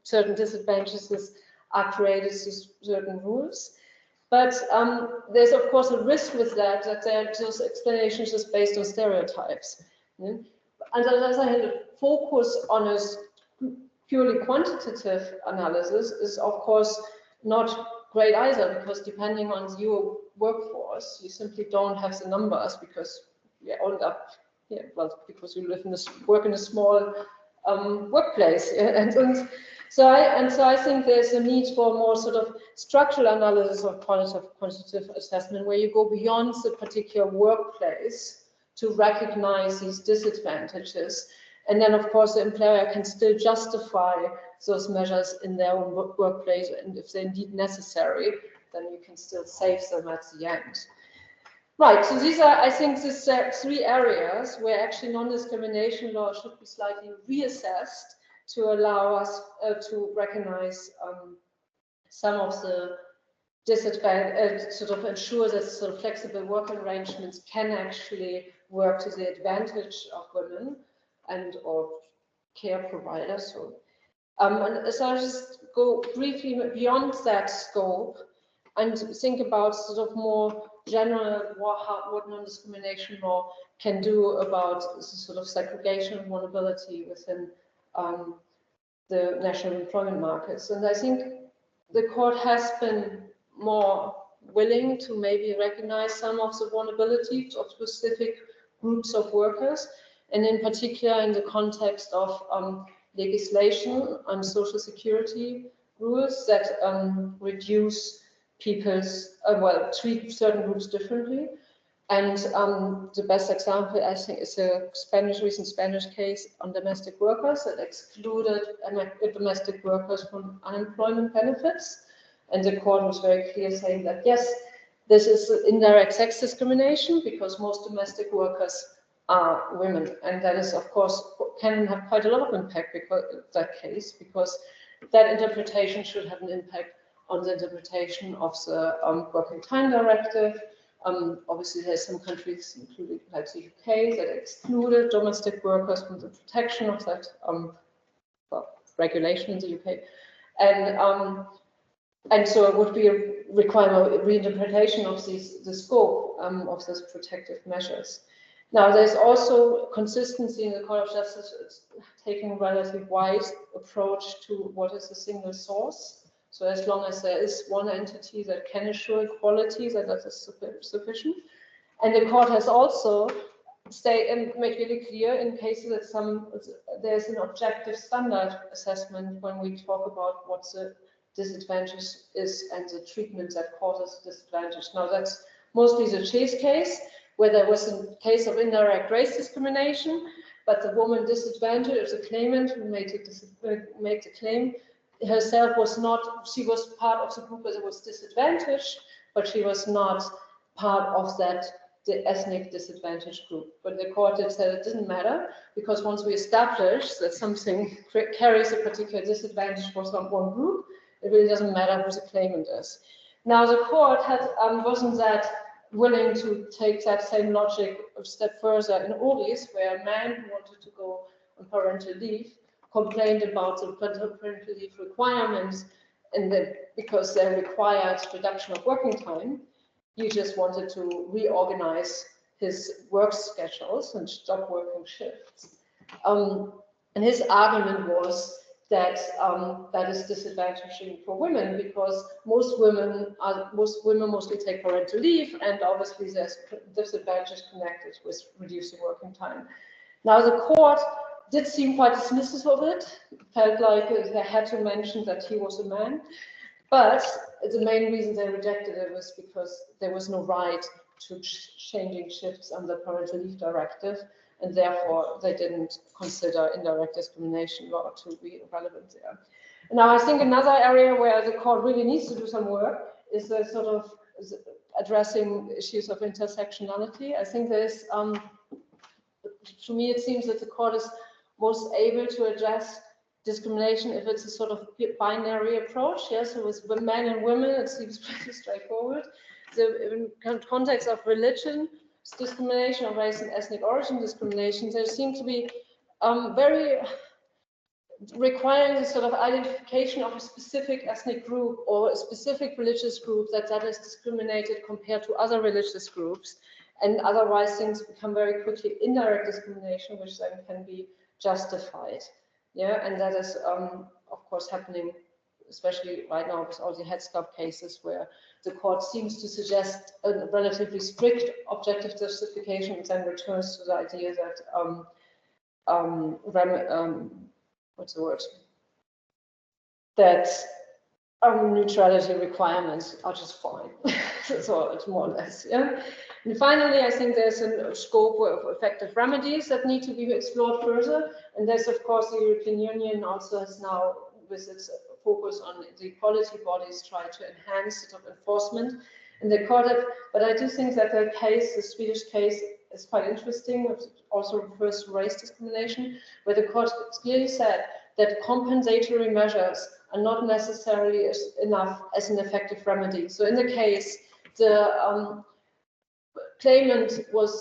certain disadvantages are created through certain rules. But there's of course a risk with that there are those explanations just based on stereotypes. And on the other hand, the focus on a purely quantitative analysis is of course not great either, because depending on your workforce, you simply don't have the numbers because you end up because you work in a small workplace, and so I think there's a need for more sort of structural analysis of quantitative assessment, where you go beyond the particular workplace to recognize these disadvantages, and then of course the employer can still justify those measures in their own workplace, and if they're indeed necessary, then you can still save them at the end. Right, so these are, I think, these three areas where actually non-discrimination law should be slightly reassessed to allow us to recognize some of the disadvantages, sort of ensure that sort of flexible working arrangements can actually work to the advantage of women and or care providers. So, and so I'll just go briefly beyond that scope and think about sort of more general what non-discrimination law can do about the sort of segregation and vulnerability within the national employment markets. And I think the court has been more willing to maybe recognize some of the vulnerabilities of specific groups of workers, and in particular in the context of legislation on social security rules that reduce people's, treat certain groups differently. And the best example, I think, is a recent Spanish case on domestic workers that excluded domestic workers from unemployment benefits. And the court was very clear saying that, yes, this is indirect sex discrimination because most domestic workers are women. And that is, of course, can have quite a lot of impact because that case, because that interpretation should have an impact on the interpretation of the Working Time Directive. Obviously, there's some countries, including like the UK, that excluded domestic workers from the protection of that regulation in the UK, and so it would be require a reinterpretation of the scope of those protective measures. Now, there's also consistency in the Court of Justice. It's taking a relatively wide approach to what is a single source. So as long as there is one entity that can assure equality, that is sufficient. And the court has also made really clear in cases that there's an objective standard assessment when we talk about what the disadvantage is and the treatment that causes disadvantage. Now that's mostly the Chase case, where there was a case of indirect race discrimination, but the woman disadvantaged, the claimant who made the claim, herself was not, she was part of the group that was disadvantaged, but she was not part of the ethnic disadvantaged group. But the court had said it didn't matter, because once we establish that something carries a particular disadvantage for one group, it really doesn't matter who the claimant is. Now the court wasn't that willing to take that same logic a step further in Oris, where a man who wanted to go on parental leave complained about the parental leave requirements because they required reduction of working time. He just wanted to reorganize his work schedules and stop working shifts. And his argument was that that is disadvantaging for women because most women mostly take parental leave, and obviously there's disadvantage connected with reducing working time. Now the court did seem quite dismissive of it. Felt like they had to mention that he was a man, but the main reason they rejected it was because there was no right to changing shifts under the parental leave directive, and therefore they didn't consider indirect discrimination law to be relevant there. Now I think another area where the court really needs to do some work is the sort of addressing issues of intersectionality. I think there's, to me it seems that the court is most able to address discrimination if it's a sort of binary approach. Yes, so with men and women it seems pretty straightforward. So in context of religion discrimination or race and ethnic origin discrimination, there seem to be very requiring the sort of identification of a specific ethnic group or a specific religious group that is discriminated compared to other religious groups, and otherwise things become very quickly indirect discrimination, which then can be justified. Yeah, and that is of course happening, especially right now with all the headscarf cases where the court seems to suggest a relatively strict objective justification and then returns to the idea that what's the word? That neutrality requirements are just fine. So it's more or less, yeah. And finally, I think there's a scope of effective remedies that need to be explored further. And there's, of course, the European Union also has now, with its focus on the equality bodies, try to enhance sort of enforcement in the court. But I do think that the case, the Swedish case, is quite interesting. It also refers to race discrimination, where the court clearly said that compensatory measures are not necessarily enough as an effective remedy. So in the case, the claimant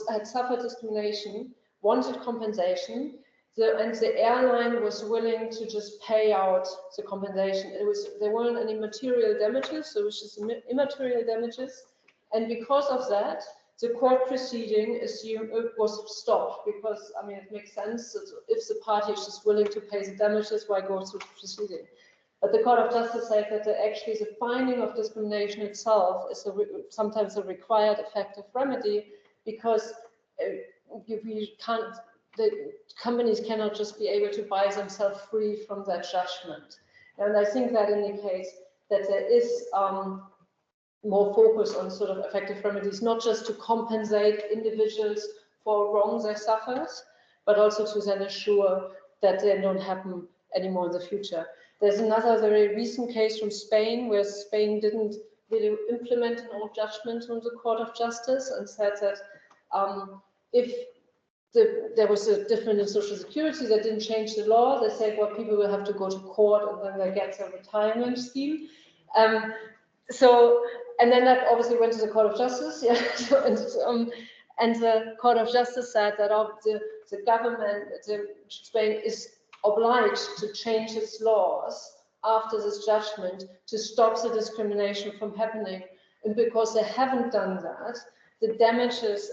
had suffered discrimination, wanted compensation, and the airline was willing to just pay out the compensation. There weren't any material damages, so it was just immaterial damages. And because of that, the court proceeding was stopped, because, I mean, it makes sense that if the party is just willing to pay the damages, why go through the proceeding? But the Court of Justice said that actually the finding of discrimination itself is sometimes a required effective remedy, because the companies cannot just be able to buy themselves free from that judgment. And I think that indicates that there is more focus on sort of effective remedies, not just to compensate individuals for wrongs they suffered, but also to then assure that they don't happen anymore in the future. There's another very recent case from Spain, where Spain didn't really implement an old judgment from the Court of Justice, and said that if there was a difference in social security, they didn't change the law. They said, well, people will have to go to court and then they get their retirement scheme. And then that obviously went to the Court of Justice. Yeah. And the Court of Justice said that the government, Spain is obliged to change its laws after this judgment to stop the discrimination from happening. And because they haven't done that, the damages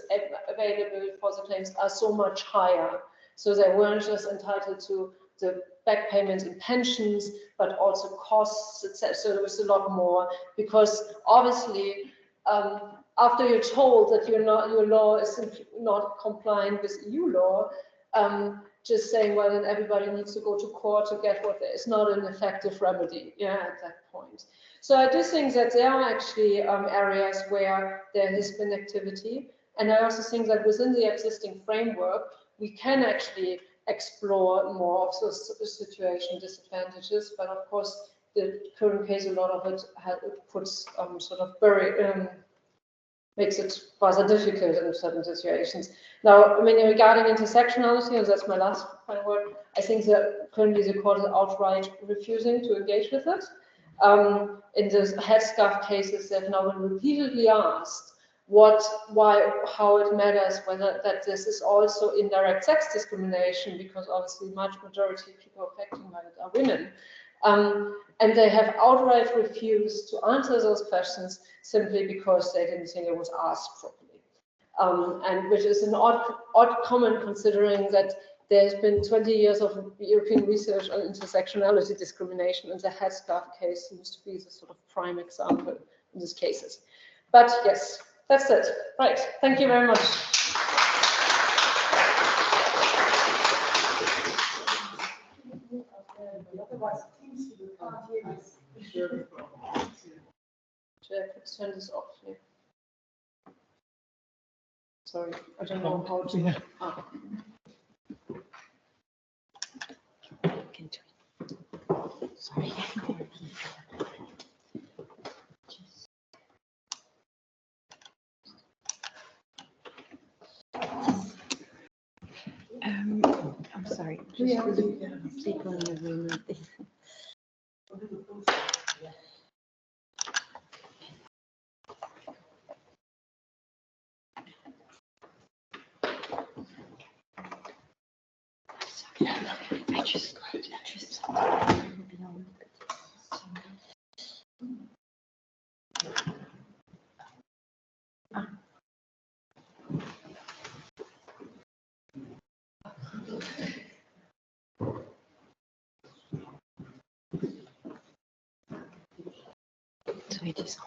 available for the claims are so much higher. So they weren't just entitled to the back payments and pensions, but also costs, etc. So there was a lot more, because obviously, after you're told that your law is simply not compliant with EU law, just saying, well, then everybody needs to go to court to get what there is not an effective remedy, yeah, at that point. So I do think that there are actually areas where there has been activity. And I also think that within the existing framework, we can actually explore more of those situation disadvantages. But of course, the current case, a lot of it puts sort of makes it rather difficult in certain situations. Now, I mean, regarding intersectionality, and that's my last final word, I think that currently the court is outright refusing to engage with it. In the headscarf cases, they've now been repeatedly asked how it matters whether that this is also indirect sex discrimination, because obviously majority of people affected by it are women. And they have outright refused to answer those questions simply because they didn't think it was asked properly. And which is an odd comment, considering that there's been 20 years of European research on intersectionality discrimination, and the headscarf case seems to be the sort of prime example in these cases. But yes, that's it. Right, thank you very much. Let's turn this off here. Sorry, I don't know how to. Yeah. Ah. Sorry. I'm sorry. Just for the people in the room. I just so it is on.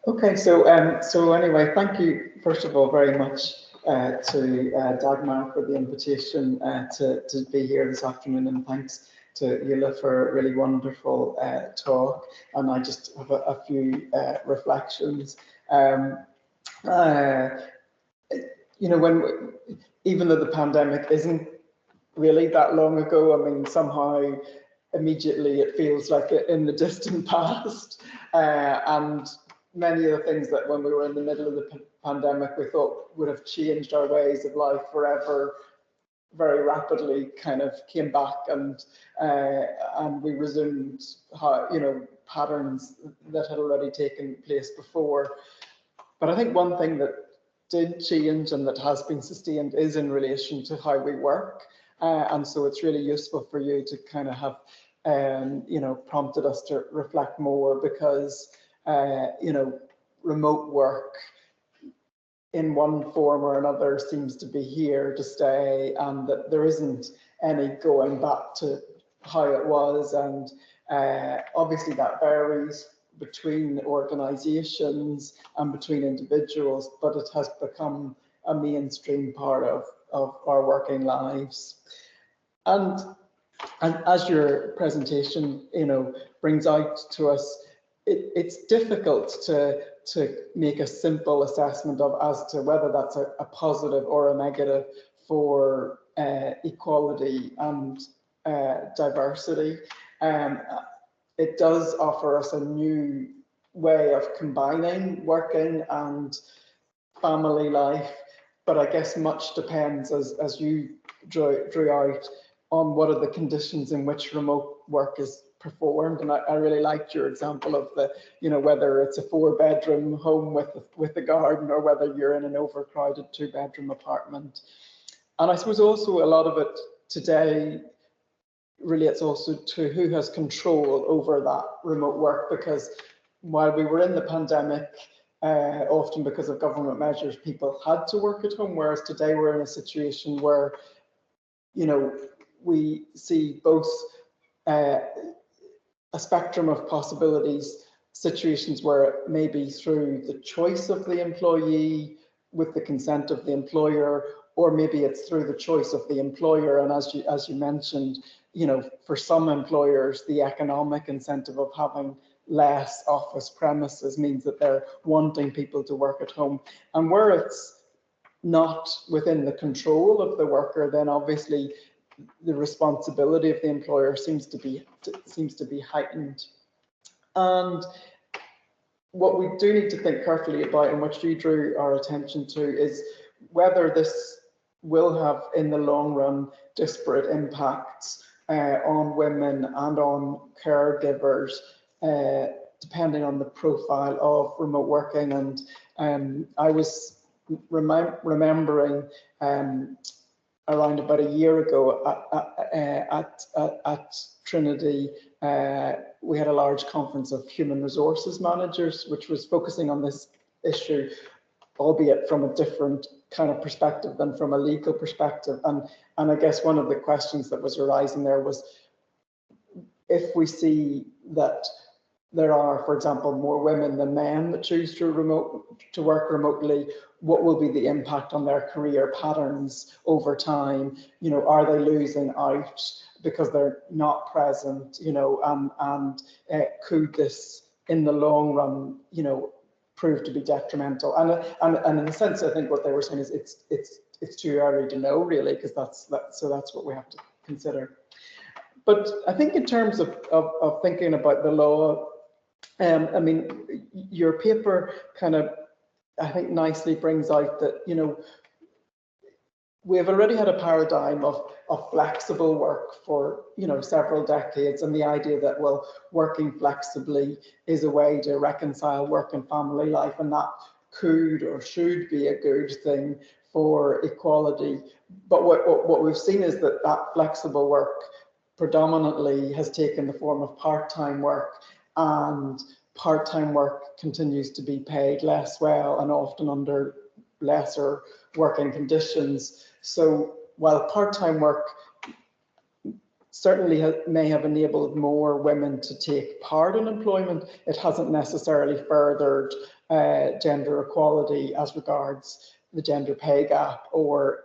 Okay, so anyway, thank you first of all very much to Dagmar for the invitation to be here this afternoon, and thanks to Eula for a really wonderful talk. And I just have a few reflections. You know, even though the pandemic isn't really that long ago, I mean, somehow immediately it feels like in the distant past, and many of the things that when we were in the middle of the pandemic we thought would have changed our ways of life forever very rapidly kind of came back, and we resumed patterns that had already taken place before. But I think one thing that did change and that has been sustained is in relation to how we work, and so it's really useful for you to kind of have prompted us to reflect more, because remote work in one form or another seems to be here to stay, and that there isn't any going back to how it was. And obviously that varies between organizations and between individuals, but it has become a mainstream part of our working lives. And as your presentation, brings out to us, it's difficult to make a simple assessment of as to whether that's a positive or a negative for equality and diversity. It does offer us a new way of combining working and family life, but I guess much depends, as you drew out, on what are the conditions in which remote work is performed. And I really liked your example of the, whether it's a 4-bedroom home with a garden or whether you're in an overcrowded 2-bedroom apartment. And I suppose also a lot of it today relates also to who has control over that remote work, because while we were in the pandemic, often because of government measures, people had to work at home, whereas today we're in a situation where, we see both a spectrum of possibilities, situations where it may be through the choice of the employee with the consent of the employer, or maybe it's through the choice of the employer. And as you mentioned, for some employers, the economic incentive of having less office premises means that they're wanting people to work at home. And where it's not within the control of the worker, then obviously the responsibility of the employer seems to be heightened. And what we do need to think carefully about, and which you drew our attention to, is whether this will have in the long run disparate impacts on women and on caregivers, depending on the profile of remote working. And I was remembering around about a year ago at Trinity, we had a large conference of human resources managers, which was focusing on this issue, albeit from a different kind of perspective than from a legal perspective. And I guess one of the questions that was arising there was, if we see that there are, for example, more women than men that choose to work remotely, what will be the impact on their career patterns over time? You know, are they losing out because they're not present? You know, and could this, in the long run, you know, prove to be detrimental? And in a sense, I think what they were saying is it's too early to know, really, because that's what we have to consider. But I think in terms of thinking about the law, I mean, your paper kind of, I think, nicely brings out that, you know, we've already had a paradigm of flexible work for, you know, several decades, and the idea that, well, working flexibly is a way to reconcile work and family life, and that could or should be a good thing for equality. But what we've seen is that flexible work predominantly has taken the form of part-time work, and part-time work continues to be paid less well and often under lesser working conditions. So while part-time work certainly may have enabled more women to take part in employment, it hasn't necessarily furthered gender equality as regards the gender pay gap or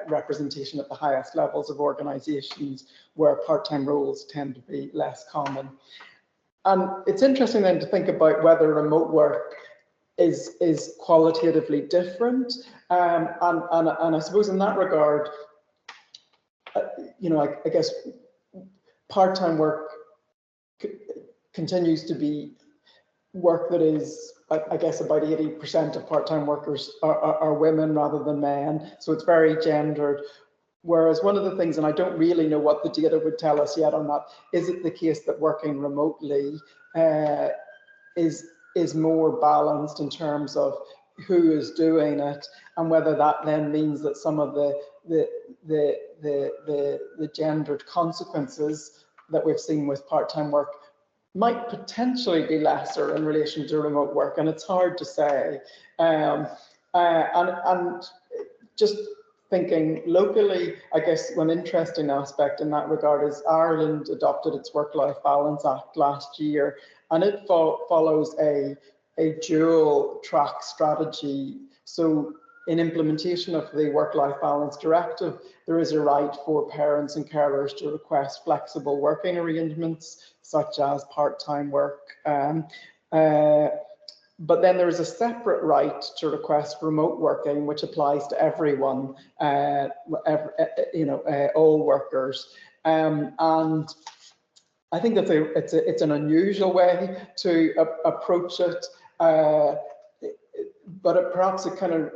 representation at the highest levels of organisations, where part-time roles tend to be less common. And it's interesting then to think about whether remote work is qualitatively different. And I suppose in that regard, you know, I guess part-time work continues to be work that is, I guess, about 80% of part-time workers are women rather than men. So it's very gendered. Whereas one of the things, and I don't really know what the data would tell us yet on that, is it the case that working remotely is more balanced in terms of who is doing it, and whether that then means that some of the gendered consequences that we've seen with part-time work might potentially be lesser in relation to remote work, and it's hard to say. And just thinking locally, I guess one interesting aspect in that regard is Ireland adopted its Work-Life Balance Act last year, and it follows a dual track strategy. So in implementation of the Work-Life Balance Directive, there is a right for parents and carers to request flexible working arrangements, such as part-time work. But then there is a separate right to request remote working, which applies to everyone, all workers. And I think that it's an unusual way to approach it, but perhaps it kind of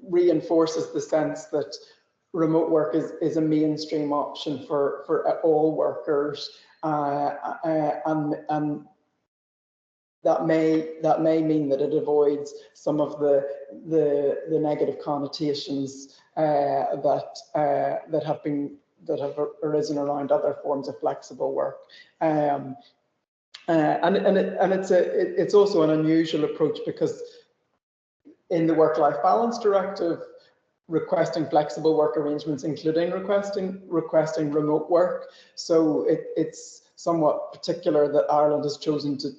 reinforces the sense that remote work is a mainstream option for all workers, and that may mean that it avoids some of the negative connotations that have arisen around other forms of flexible work, and it's also an unusual approach because in the Work-Life Balance Directive, requesting flexible work arrangements, including requesting remote work. So it's somewhat particular that Ireland has chosen to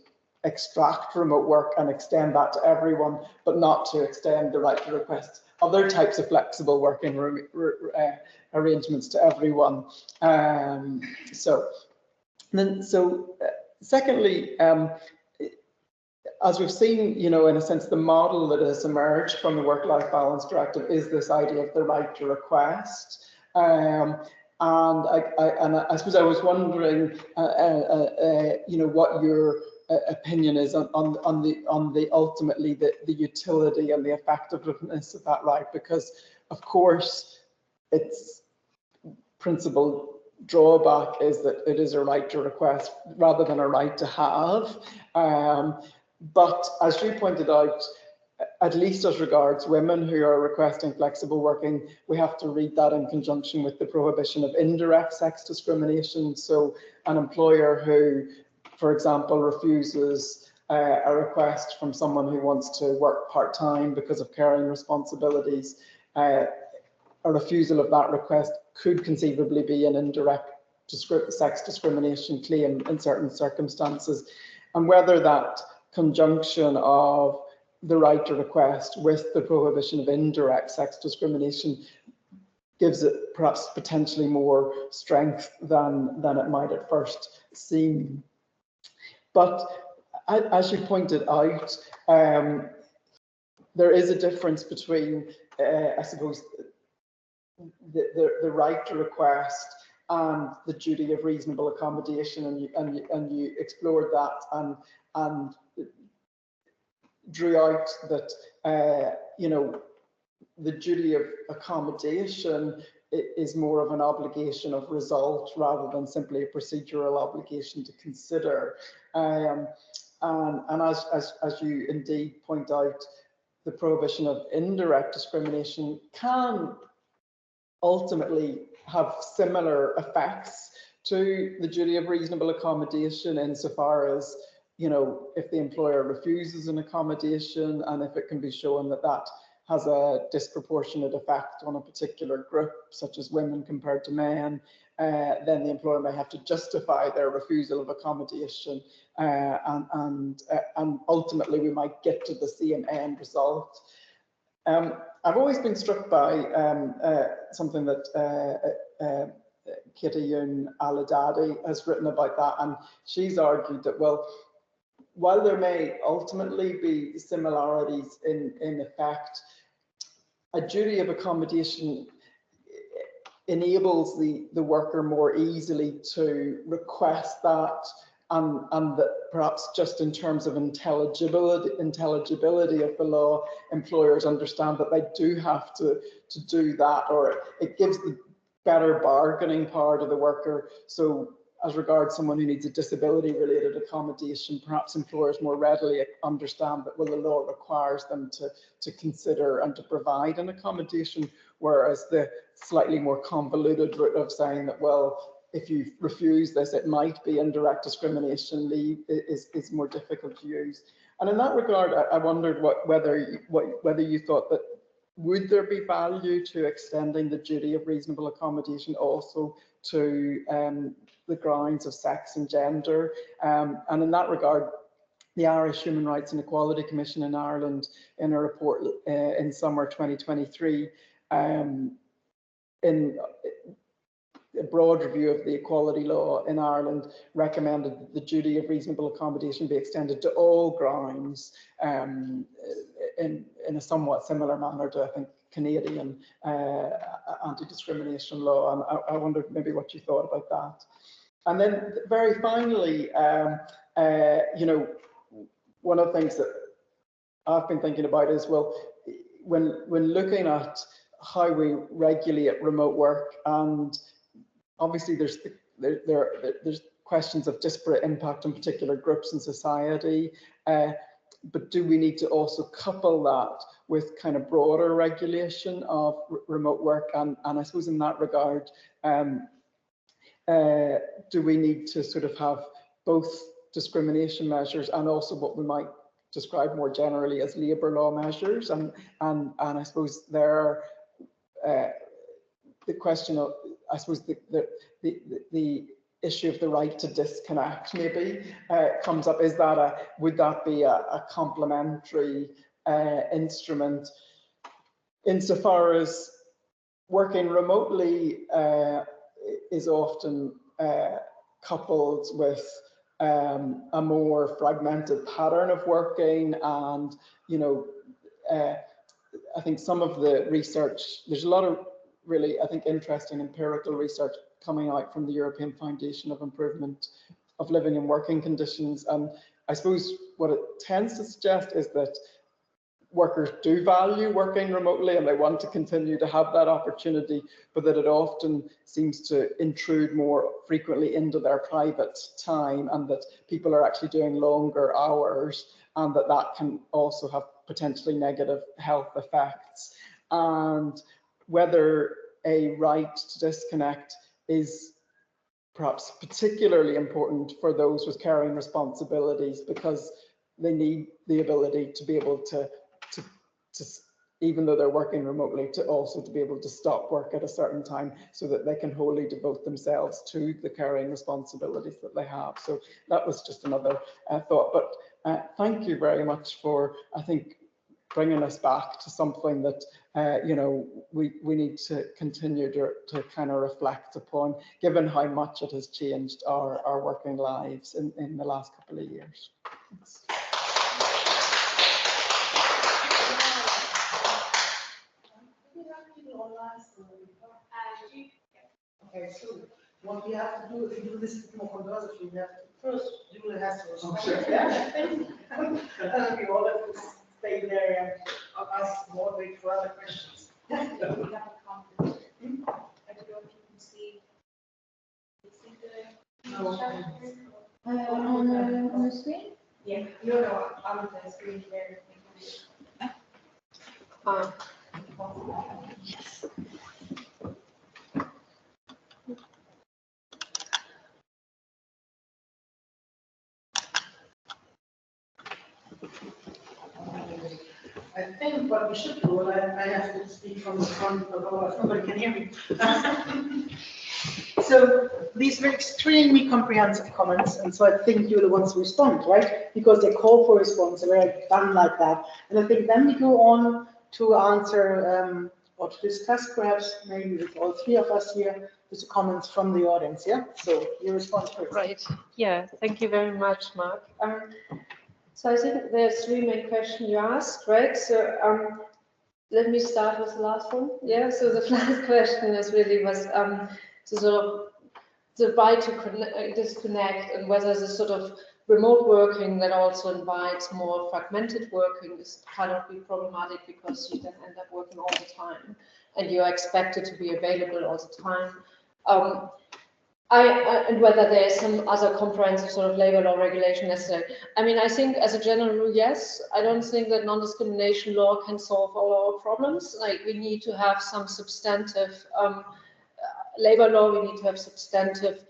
extract remote work and extend that to everyone, but not to extend the right to request other types of flexible working arrangements to everyone. Secondly, as we've seen, you know, in a sense, the model that has emerged from the Work-Life Balance Directive is this idea of the right to request. And I suppose I was wondering, you know, what your opinion is on the ultimately the utility and the effectiveness of that right, because of course its principal drawback is that it is a right to request rather than a right to have. But as you pointed out, at least as regards women who are requesting flexible working, we have to read that in conjunction with the prohibition of indirect sex discrimination. So an employer who, for example, refuses a request from someone who wants to work part-time because of caring responsibilities, a refusal of that request could conceivably be an indirect sex discrimination claim in certain circumstances. And whether that conjunction of the right to request with the prohibition of indirect sex discrimination gives it perhaps potentially more strength than it might at first seem. But as you pointed out, there is a difference between, I suppose, the right to request and the duty of reasonable accommodation, and you explored that and drew out that you know, the duty of accommodation is more of an obligation of result rather than simply a procedural obligation to consider. And as you indeed point out, the prohibition of indirect discrimination can ultimately have similar effects to the duty of reasonable accommodation, insofar as, you know, if the employer refuses an accommodation and if it can be shown that that has a disproportionate effect on a particular group, such as women compared to men, then the employer may have to justify their refusal of accommodation, and ultimately we might get to the same end result. I've always been struck by something that Kitty Yoon Al-Haddadi has written about that, and she's argued that, well, while there may ultimately be similarities in effect, a duty of accommodation enables the worker more easily to request that, and that perhaps just in terms of intelligibility of the law, employers understand that they do have to do that, or it gives the better bargaining power to the worker. So as regards someone who needs a disability-related accommodation, perhaps employers more readily understand that, well, the law requires them to consider and to provide an accommodation, whereas the slightly more convoluted route of saying that, well, if you refuse this, it might be indirect discrimination, leave is more difficult to use. And in that regard, I wondered whether you thought that, would there be value to extending the duty of reasonable accommodation also to the grounds of sex and gender? And in that regard, the Irish Human Rights and Equality Commission in Ireland, in a report in summer 2023, in a broad review of the equality law in Ireland, recommended that the duty of reasonable accommodation be extended to all grounds, in a somewhat similar manner to, I think, Canadian anti-discrimination law. And I wondered maybe what you thought about that. And then very finally, you know, one of the things that I've been thinking about is, well, when looking at how we regulate remote work, and obviously there's questions of disparate impact on particular groups in society, but do we need to also couple that with kind of broader regulation of remote work? And I suppose in that regard, do we need to sort of have both discrimination measures and also what we might describe more generally as labour law measures? And I suppose there, the question of, I suppose the issue of the right to disconnect maybe comes up. Is that would that be a complementary instrument, insofar as working remotely is often coupled with a more fragmented pattern of working, and I think some of the research, there's a lot of really, I think, interesting empirical research coming out from the European Foundation of Improvement of Living and Working Conditions. And I suppose what it tends to suggest is that workers do value working remotely and they want to continue to have that opportunity, but that it often seems to intrude more frequently into their private time, and that people are actually doing longer hours, and that can also have potentially negative health effects. And whether a right to disconnect is perhaps particularly important for those with caring responsibilities, because they need the ability to be able to even though they're working remotely, to also to be able to stop work at a certain time so that they can wholly devote themselves to the caring responsibilities that they have. So that was just another thought. But thank you very much for, I think, bringing us back to something that we need to continue to kind of reflect upon, given how much it has changed our working lives in the last couple of years. Thanks. Okay, so what we have to do, if you do this more conversely, we have to first, Julie has to respond. We all have to stay there and ask more, wait for other questions. We have a comment. I don't know if you can see the on the screen? Yeah, no, on the screen there. Yes. I think what we should do, and I have to speak from the front, although nobody can hear me. So these were extremely comprehensive comments, and so I think you're the ones who respond, right? Because they call for response, and they're done like that. And I think then we go on to answer or to discuss, perhaps maybe with all three of us here, with the comments from the audience. Yeah. So your response first. Right. Yeah. Thank you very much, Mark. So I think there's three main questions you asked, right? So let me start with the last one. Yeah. So the last question is really was the sort of the right to disconnect, and whether the sort of remote working that also invites more fragmented working cannot be problematic, because you then end up working all the time and you are expected to be available all the time. And whether there's some other comprehensive sort of labor law regulation necessary. I mean, I think as a general rule, yes. I don't think that non-discrimination law can solve all our problems. Like, we need to have some substantive labor law, we need to have substantive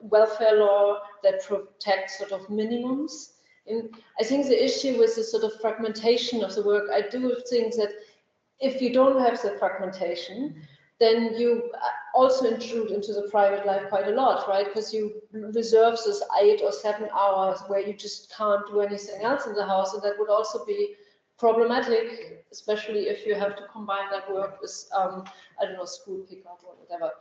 welfare law that protects sort of minimums. And I think the issue with the sort of fragmentation of the work, I do think that if you don't have the fragmentation, then you also intrude into the private life quite a lot, right? Because you reserve this 8 or 7 hours where you just can't do anything else in the house, and that would also be problematic, especially if you have to combine that work with, I don't know, school pickup or whatever.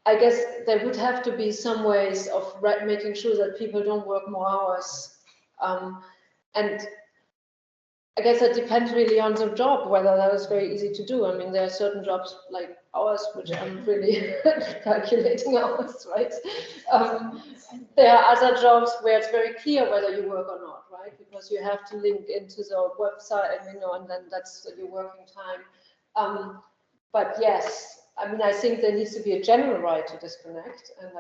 I guess there would have to be some ways of making sure that people don't work more hours. And I guess that depends really on the job, whether that is very easy to do. I mean, there are certain jobs like ours, which I'm really calculating hours, right? There are other jobs where it's very clear whether you work or not, right? Because you have to link into the website, and then that's your working time. But yes, I mean, I think there needs to be a general right to disconnect, and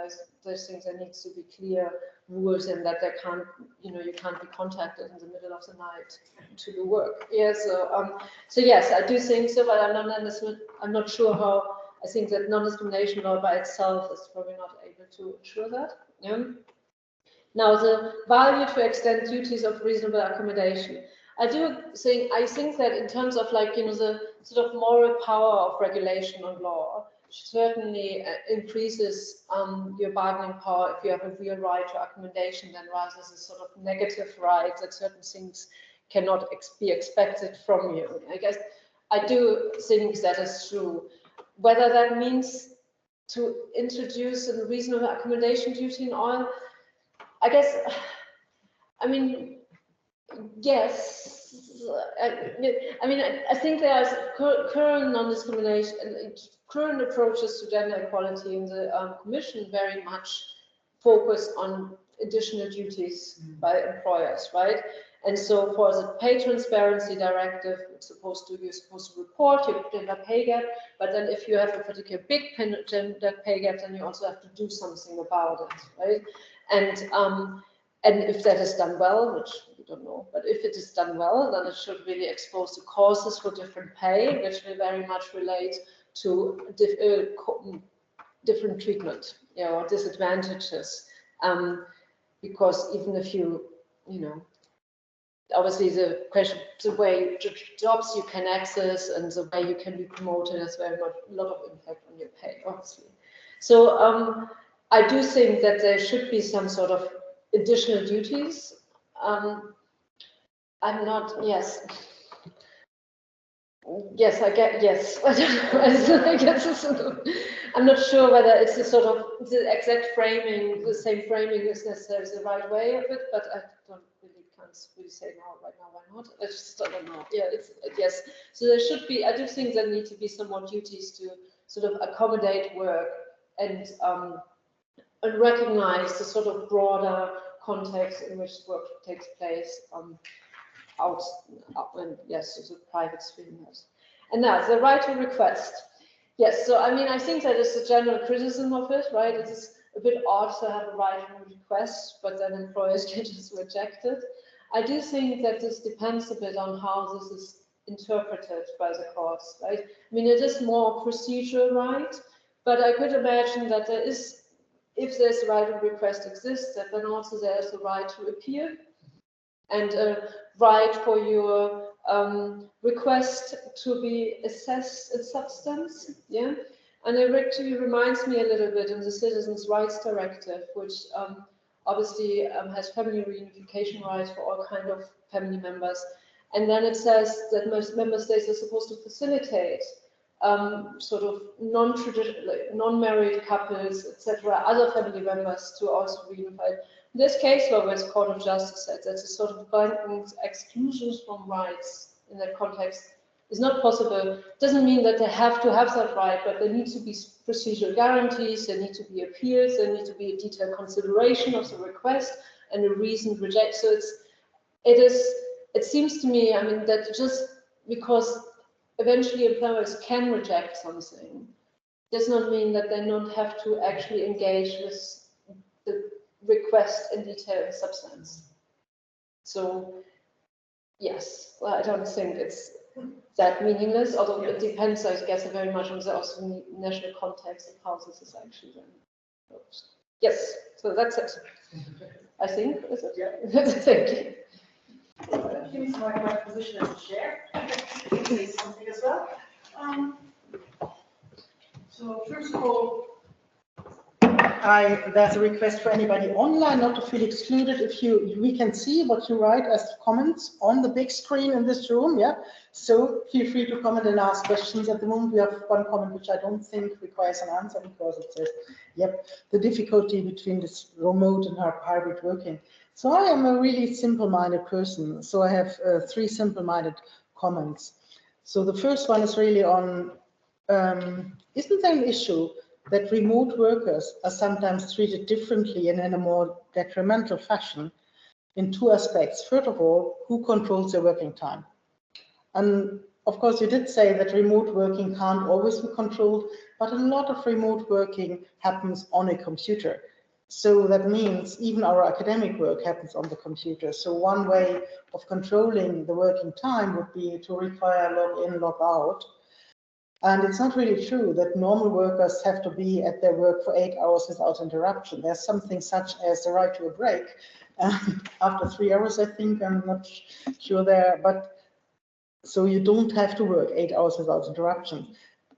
those things, there needs to be clear rules, and that there can't, you can't be contacted in the middle of the night to do work. Yeah, so yes, I do think so, but I'm not sure how. I think that non-discrimination law by itself is probably not able to ensure that. Yeah. Now, the value to extend duties of reasonable accommodation. I think that in terms of the sort of moral power of regulation on law, certainly increases your bargaining power if you have a real right to accommodation, than rather as a sort of negative right that certain things cannot be expected from you. I guess I do think that is true. Whether that means to introduce a reasonable accommodation duty in oil, I guess, I mean, yes. I mean, I think there's current non-discrimination, current approaches to gender equality in the Commission very much focus on additional duties by employers, right? And so for the pay transparency directive, you're supposed to report your gender pay gap, but then if you have a particular big gender pay gap, then you also have to do something about it, right? And if that is done well, which we don't know, but if it is done well, then it should really expose the causes for different pay, which will very much relate to different treatment, or disadvantages. Because even if you know, obviously the question, the way jobs you can access and the way you can be promoted has very much a lot of impact on your pay, obviously. So I do think that there should be some sort of additional duties. I'm not, yes, I get, yes, I don't know, I guess it's I'm not sure whether it's the sort of the exact framing, the same framing is necessarily the right way of it, but I can't really say right now, why not? I just don't know. Yeah, it's, yes. So there should be, I do think there need to be some more duties to sort of accommodate work and recognize the sort of broader context in which work takes place out and yes, the private spheres. And now the right to request. Yes, so I mean, I think that is a general criticism of it, right? It is a bit odd to have a right to request, but then employers can just reject it. I do think that this depends a bit on how this is interpreted by the courts, right? I mean, it is more procedural right, but I could imagine that there is, if there's a right of request exists, that then also there's a right to appeal and a right for your request to be assessed in substance, yeah? And it actually reminds me a little bit in the Citizens' Rights Directive, which obviously has family reunification rights for all kinds of family members. And then it says that most member states are supposed to facilitate sort of non-traditional, like non-married couples, etc., other family members to also reunify. In this case, law, where the Court of Justice said that a sort of blanket exclusions from rights in that context is not possible. Doesn't mean that they have to have that right, but there need to be procedural guarantees, there need to be appeals, there need to be a detailed consideration of the request and a reasoned reject. So it seems to me, I mean, that just because eventually employers can reject something does not mean that they don't have to actually engage with the request in detail and substance. So yes, well, I don't think it's that meaningless, although it depends, I guess, very much on the also national context of how this is actually then proposed. Yes, so that's it. I think, is it? Yeah. Thank you. Here's my position as a chair. Say something as well. So first of all, there's a request for anybody online not to feel excluded. We can see what you write as comments on the big screen in this room, yeah. So feel free to comment and ask questions. At the moment, we have one comment which I don't think requires an answer because it says, yep, the difficulty between this remote and hybrid working. So I am a really simple-minded person. So I have 3 simple-minded comments. So the first one is really on, isn't there an issue that remote workers are sometimes treated differently and in a more detrimental fashion in 2 aspects? First of all, who controls their working time? And of course, you did say that remote working can't always be controlled, but a lot of remote working happens on a computer. So that means even our academic work happens on the computer. So one way of controlling the working time would be to require log in, log out. And it's not really true that normal workers have to be at their work for 8 hours without interruption. There's something such as the right to a break. After 3 hours, I think, I'm not sure there, but so you don't have to work 8 hours without interruption.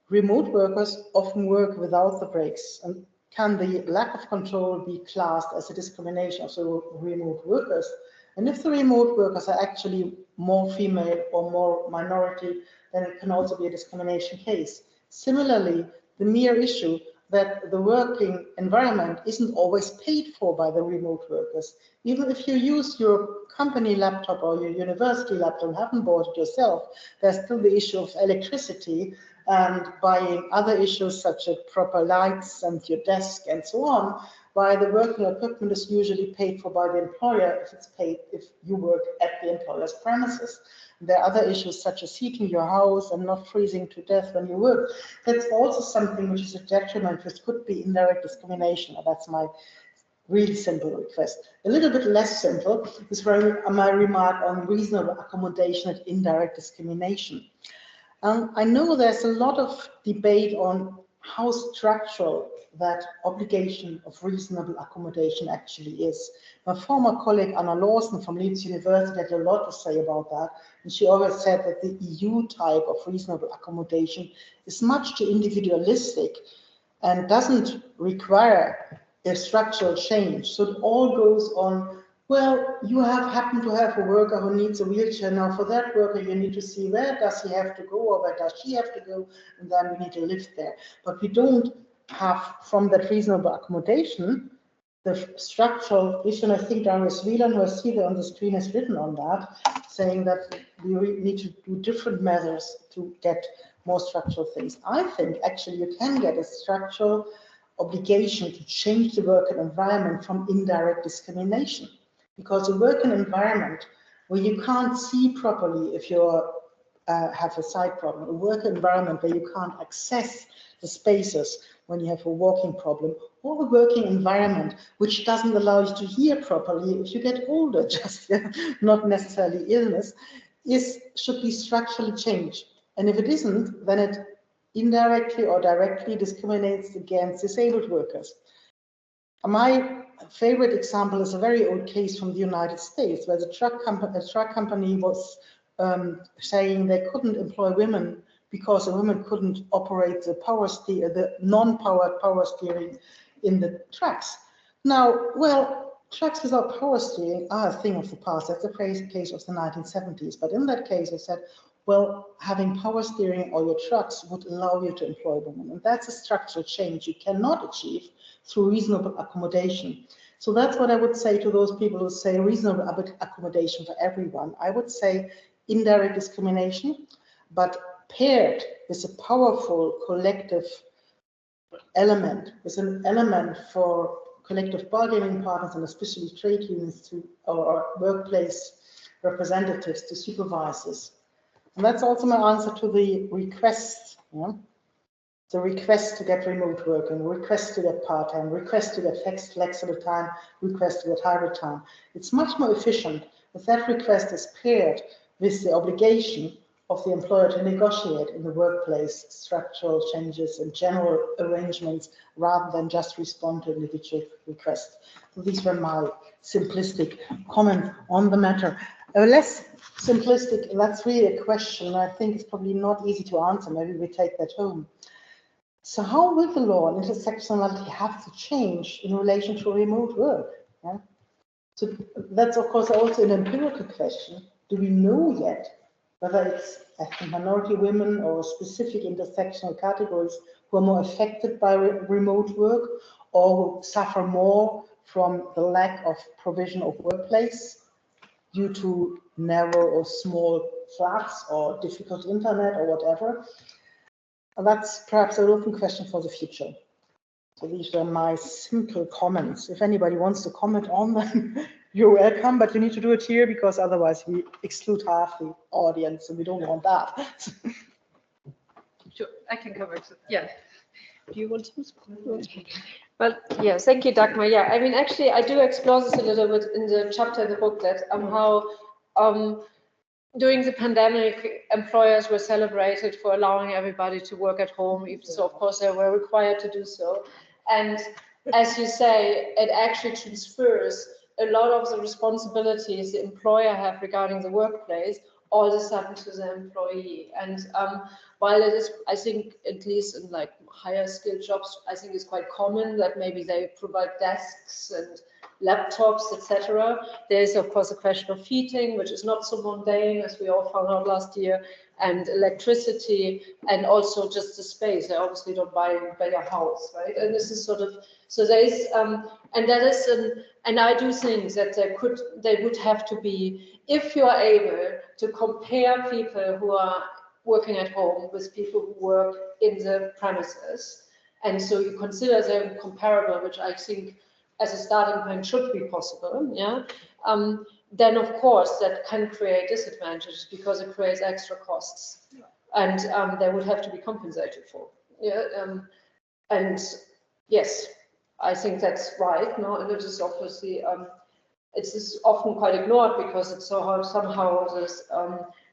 Remote workers often work without the breaks. And can the lack of control be classed as a discrimination of the remote workers? And if the remote workers are actually more female or more minority, then it can also be a discrimination case. Similarly, the mere issue that the working environment isn't always paid for by the remote workers. Even if you use your company laptop or your university laptop and haven't bought it yourself, there's still the issue of electricity and buying other issues such as proper lights and your desk and so on, while the working equipment is usually paid for by the employer if you work at the employer's premises. There are other issues such as heating your house and not freezing to death when you work. That's also something which is a detriment, which could be indirect discrimination. And that's my really simple request. A little bit less simple is my remark on reasonable accommodation and indirect discrimination. I know there's a lot of debate on how structural that obligation of reasonable accommodation actually is. My former colleague Anna Lawson from Leeds University had a lot to say about that, and she always said that the EU type of reasonable accommodation is much too individualistic and doesn't require a structural change. So it all goes on, well, you happen to have a worker who needs a wheelchair. Now for that worker, you need to see where does he have to go or where does she have to go, and then we need to live there. But we don't have from that reasonable accommodation the structural issue. And I think Darius Whelan, who I see there on the screen, has written on that, saying that we need to do different measures to get more structural things. I think actually you can get a structural obligation to change the working environment from indirect discrimination, because a working environment where you can't see properly if you have a sight problem, a work environment where you can't access the spaces when you have a walking problem, or a working environment which doesn't allow you to hear properly if you get older, just not necessarily illness, should be structurally changed. And if it isn't, then it indirectly or directly discriminates against disabled workers. My favorite example is a very old case from the United States, where the truck company was saying they couldn't employ women because the women couldn't operate the non-powered power steering in the trucks. Now, well, trucks without power steering are a thing of the past. That's a case of the 1970s. But in that case, I said, well, having power steering on your trucks would allow you to employ women. And that's a structural change you cannot achieve through reasonable accommodation. So that's what I would say to those people who say reasonable accommodation for everyone. I would say indirect discrimination, but paired with a powerful collective element, with an element for collective bargaining partners and especially trade unions or workplace representatives to supervisors. And that's also my answer to the request. Yeah? The request to get remote working, request to get part-time, request to get flexible time, request to get hybrid time. It's much more efficient if that request is paired with the obligation of the employer to negotiate in the workplace structural changes and general arrangements rather than just respond to individual requests. So these were my simplistic comments on the matter. Less simplistic, and that's really a question I think it's probably not easy to answer. Maybe we take that home. So how will the law on intersectionality have to change in relation to remote work? Yeah? So that's of course also an empirical question. Do we know yet whether it's ethnic minority women or specific intersectional categories who are more affected by remote work or who suffer more from the lack of provision of workplace due to narrow or small flats or difficult internet or whatever? And that's perhaps an open question for the future. So these were my simple comments. If anybody wants to comment on them, you're welcome, but you need to do it here because otherwise we exclude half the audience and we don't want that. Sure, I can cover it. Yeah. Do you want to? Well, yeah, thank you, Dagmar. Yeah, I mean, actually, I do explore this a little bit in the chapter of the booklet, how during the pandemic, employers were celebrated for allowing everybody to work at home, even so, of course, they were required to do so. And as you say, it actually transfers a lot of the responsibilities the employer have regarding the workplace all of a sudden to the employee. And while it is, I think, at least in like higher skilled jobs, I think it's quite common that maybe they provide desks and laptops, etc. There is, of course, a question of heating, which is not so mundane, as we all found out last year, and electricity, and also just the space. They obviously don't buy a bigger house, right? And this is sort of, so there is, and that is, and I do think that they would have to be, if you are able to compare people who are working at home with people who work in the premises, and so you consider them comparable, which I think as a starting point should be possible, yeah, then of course that can create disadvantages because it creates extra costs, and they would have to be compensated for. Yeah, and yes, I think that's right. No, and it is obviously it's often quite ignored because it's so hard somehow this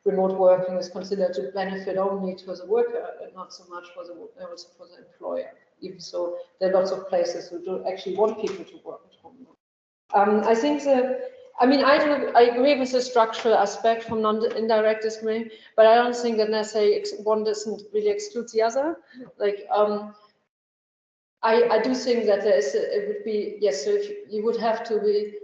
remote working is considered to benefit only to the worker and not so much for the also for the employer. Even so, there are lots of places who do actually want people to work at home. I think I agree with the structural aspect from indirect discrimination, but I don't think that necessarily one doesn't really exclude the other. Like, I do think that there is, it would be, yes, so if you would have to be,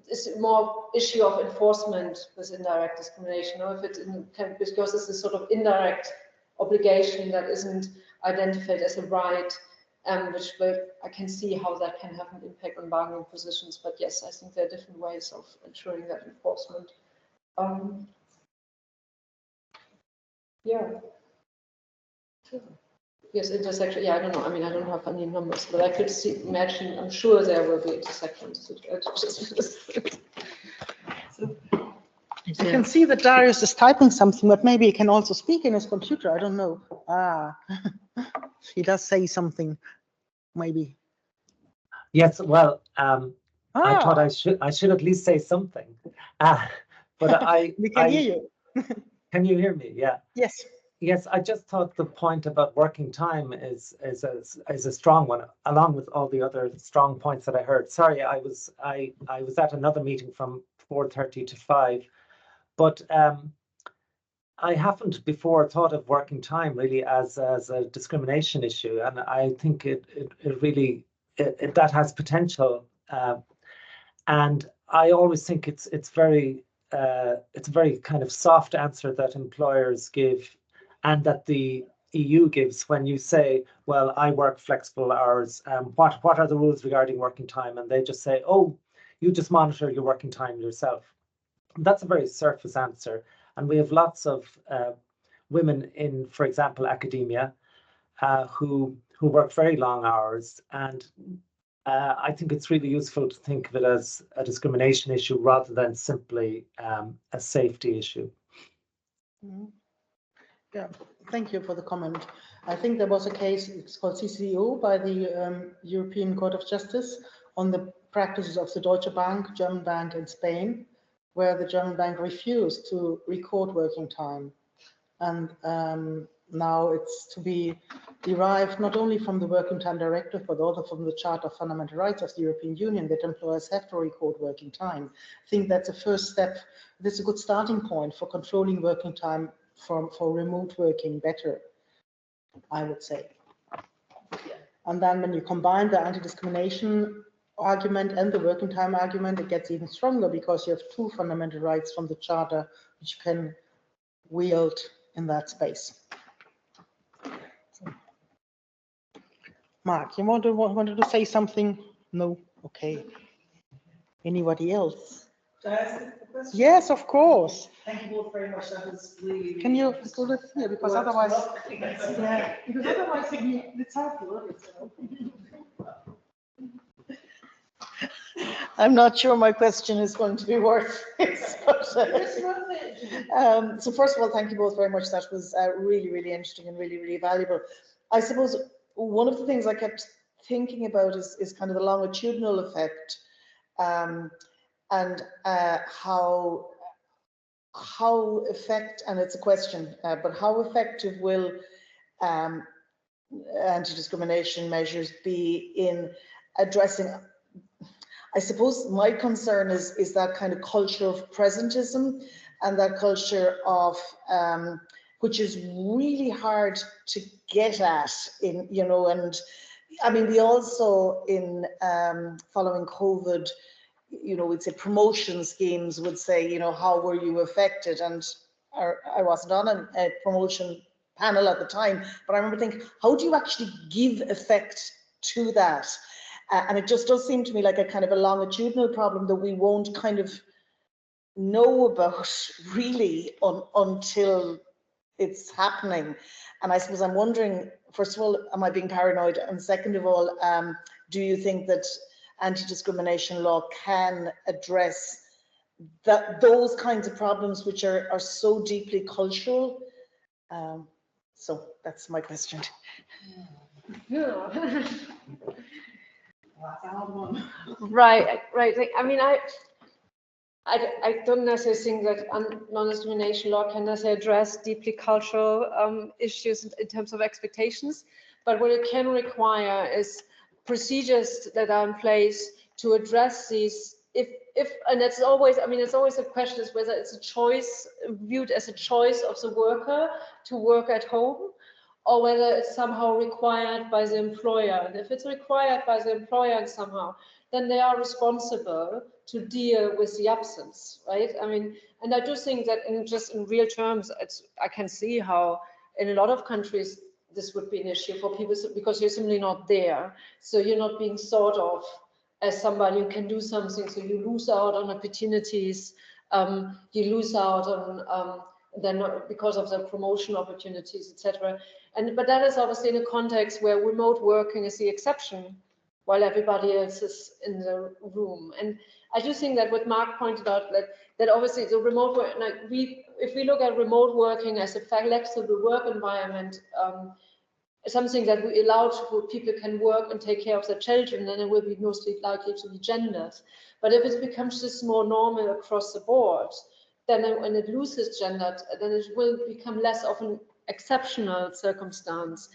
it's more issue of enforcement with indirect discrimination, or if it can, because it's a sort of indirect obligation that isn't identified as a right, which I can see how that can have an impact on bargaining positions. But yes, I think there are different ways of ensuring that enforcement. Yeah. Yes, intersection. Yeah, I don't know. I mean, I don't have any numbers, but I could imagine. I'm sure there will be intersections. You can see that Darius is typing something, but maybe he can also speak in his computer. I don't know. He does say something, maybe. Yes, well, I thought I should at least say something. But we can hear you. Can you hear me? Yeah. Yes. Yes, I just thought the point about working time is a strong one, along with all the other strong points that I heard. Sorry, I was at another meeting from 4:30 to 5, but I haven't before thought of working time really as a discrimination issue, and I think it really that has potential, and I always think it's a very kind of soft answer that employers give, and that the EU gives when you say, well, I work flexible hours. What are the rules regarding working time? And they just say, oh, you just monitor your working time yourself. And that's a very surface answer. And we have lots of women in, for example, academia who work very long hours. And I think it's really useful to think of it as a discrimination issue rather than simply a safety issue. Mm-hmm. Yeah, thank you for the comment. I think there was a case, it's called CCO by the European Court of Justice on the practices of the Deutsche Bank, German bank in Spain, where the German bank refused to record working time. And now it's to be derived not only from the Working Time Directive, but also from the Charter of Fundamental Rights of the European Union that employers have to record working time. I think that's a first step. That's a good starting point for controlling working time for remote working better, I would say. And then when you combine the anti-discrimination argument and the working time argument, it gets even stronger because you have two fundamental rights from the Charter which you can wield in that space. So, Mark, you wanted to say something? No? Okay. Anybody else? Can I ask a question? Yes, of course. Thank you both very much. That was really. Can you go live here? Because otherwise, yeah, because otherwise it's helpful. I'm not sure my question is going to be worth it. So first of all, thank you both very much. That was really, really interesting and really, really valuable. I suppose one of the things I kept thinking about is kind of the longitudinal effect, and how and it's a question, but how effective will anti-discrimination measures be in addressing, I suppose my concern is that kind of culture of presentism and that culture of, which is really hard to get at in, and I mean, we also in following COVID, you know, it's a promotion schemes would say, you know, how were you affected? And I wasn't on a promotion panel at the time, but I remember thinking, how do you actually give effect to that? And it just does seem to me like a kind of a longitudinal problem that we won't kind of know about really until it's happening. And I suppose I'm wondering, first of all, am I being paranoid? And second of all, do you think that anti-discrimination law can address those kinds of problems which are so deeply cultural? So that's my question. Yeah. Right. I mean, I don't necessarily think that non-discrimination law can necessarily address deeply cultural issues in terms of expectations, but what it can require is procedures that are in place to address these. And it's always, I mean, it's always a question is whether it's a choice, viewed as a choice of the worker to work at home, or whether it's somehow required by the employer. And if it's required by the employer somehow, then they are responsible to deal with the absence, right? I mean, and I do think that in real terms, I can see how in a lot of countries this would be an issue for people because you're simply not there. So you're not being thought of as somebody who can do something. So you lose out on opportunities. You lose out on then because of the promotion opportunities, etc. But that is obviously in a context where remote working is the exception, while everybody else is in the room. And I do think that what Mark pointed out, that obviously the remote work, like if we look at remote working as a flexible work environment, something that we allow people can work and take care of their children, then it will be mostly likely to be gendered. But if it becomes just more normal across the board, then when it loses gendered, then it will become less of an exceptional circumstance,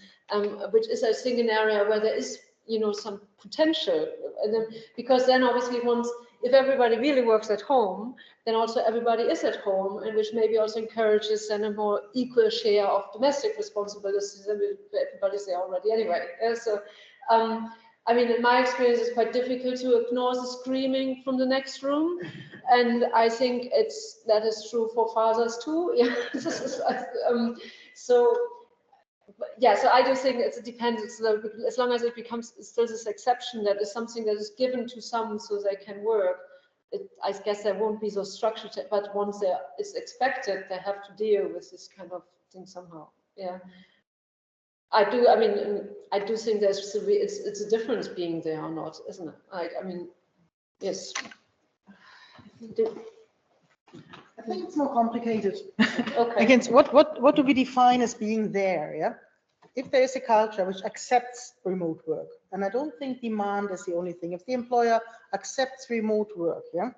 which is, I think, an area where there is, you know, some potential. And then, because then obviously if everybody really works at home, then also everybody is at home, and which maybe also encourages then a more equal share of domestic responsibilities than everybody's there already anyway. So, I mean, in my experience, it's quite difficult to ignore the screaming from the next room, and I think that is true for fathers too. Yeah. So I do think it depends. As long as it becomes still this exception that is something that is given to some so they can work, I guess there won't be so structured. But once it's expected, they have to deal with this kind of thing somehow. Yeah. I do think it's a difference being there or not, isn't it? I mean, yes. I think it's more complicated. Okay. Against what do we define as being there? Yeah. If there is a culture which accepts remote work, and I don't think demand is the only thing. If the employer accepts remote work, yeah,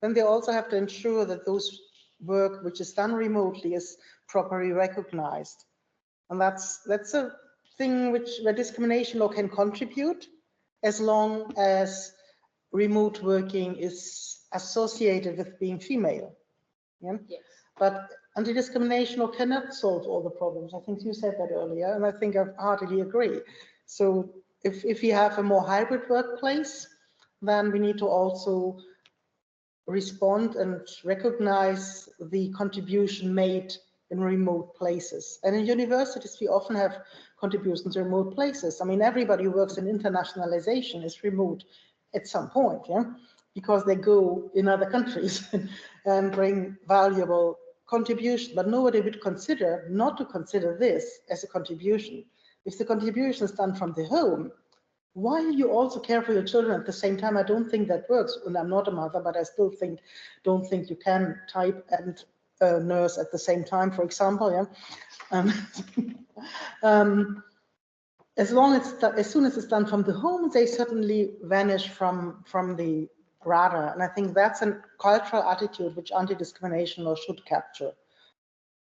then they also have to ensure that those work which is done remotely is properly recognized. And that's a thing where discrimination law can contribute, as long as remote working is associated with being female. Yeah? Yes. But anti-discrimination law cannot solve all the problems. I think you said that earlier, and I think I heartily agree. So if we have a more hybrid workplace, then we need to also respond and recognize the contribution made in remote places. And in universities, we often have contributions in remote places. I mean, everybody who works in internationalization is remote at some point, yeah, because they go in other countries and bring valuable contribution, but nobody would consider not to consider this as a contribution. If the contribution is done from the home, while you also care for your children at the same time, I don't think that works. And I'm not a mother, but I still don't think you can type and nurse at the same time, for example. Yeah. As soon as it's done from the home, they suddenly vanish from the radar. And I think that's a cultural attitude which anti-discrimination law should capture.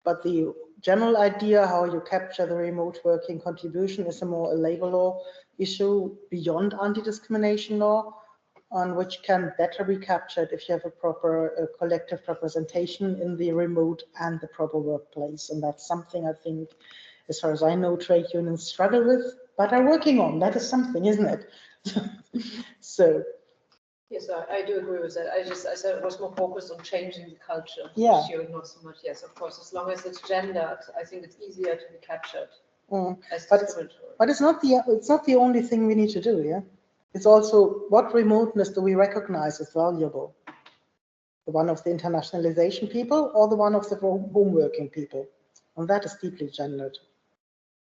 But the general idea how you capture the remote working contribution is a labor law issue beyond anti-discrimination law, on which can better be captured if you have a proper collective representation in the remote and the proper workplace. And that's something I think, as far as I know, trade unions struggle with, but are working on. That is something, isn't it? So, Yes, I do agree with that. I said it was more focused on changing the culture Yeah. issue, not so much. Yes, of course, as long as it's gendered, I think it's easier to be captured as But discriminatory. But it's not the only thing we need to do, yeah? It's also what remoteness do we recognize as valuable? The one of the internationalization people or the one of the home working people? And that is deeply gendered,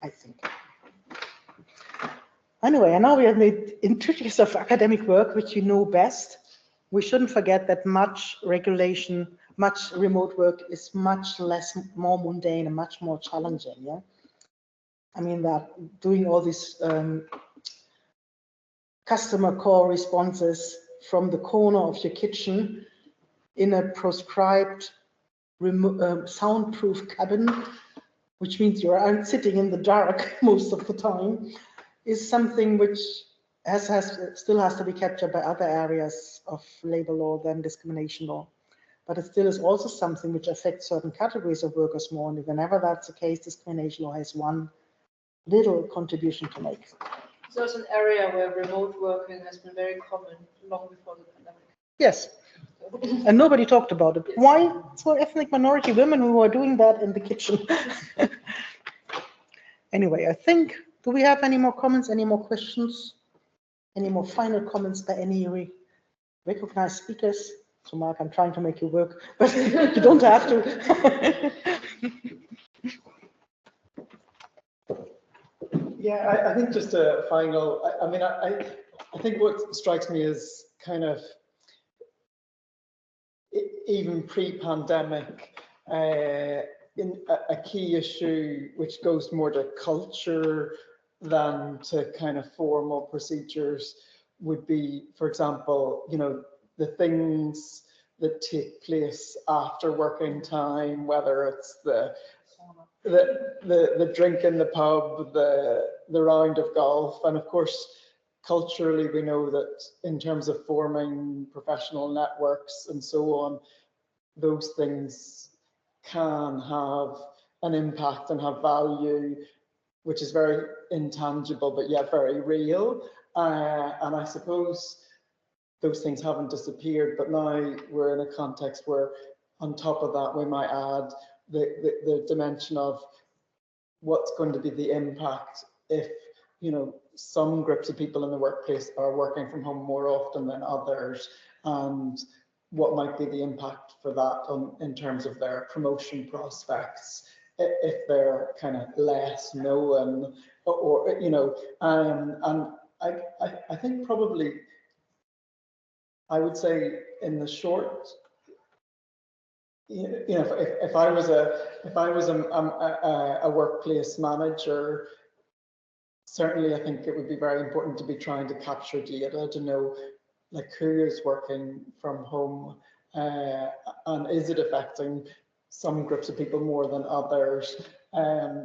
I think. Anyway, and now we have made introductions of academic work, which you know best. We shouldn't forget that much regulation, much remote work is much more mundane and much more challenging, yeah? I mean that doing all these customer call responses from the corner of your kitchen in a prescribed soundproof cabin, which means you're sitting in the dark most of the time, is something which still has to be captured by other areas of labor law than discrimination law. But it still is also something which affects certain categories of workers more, and whenever that's the case, discrimination law has one little contribution to make. It's also an area where remote working has been very common long before the pandemic. Yes, and nobody talked about it. Yes. Why? It's for ethnic minority women who are doing that in the kitchen. Anyway, I think, do we have any more comments, any more questions? Any more final comments by any recognized speakers? So Mark, I'm trying to make you work, but you don't have to. Yeah, I think just a final, I think what strikes me is kind of, even pre-pandemic, in a key issue which goes more to culture than to kind of formal procedures would be, for example, you know, the things that take place after working time, whether it's the drink in the pub, the round of golf, and of course, culturally, we know that in terms of forming professional networks and so on, those things can have an impact and have value, which is very intangible, but yet very real. And I suppose those things haven't disappeared, but now we're in a context where on top of that, we might add the dimension of what's going to be the impact if, you know, some groups of people in the workplace are working from home more often than others, and what might be the impact for that in terms of their promotion prospects if they're kind of less known, or you know, and I think probably I would say in the short, you know, if I was a workplace manager, certainly I think it would be very important to be trying to capture data to know like who is working from home, and is it affecting some groups of people more than others,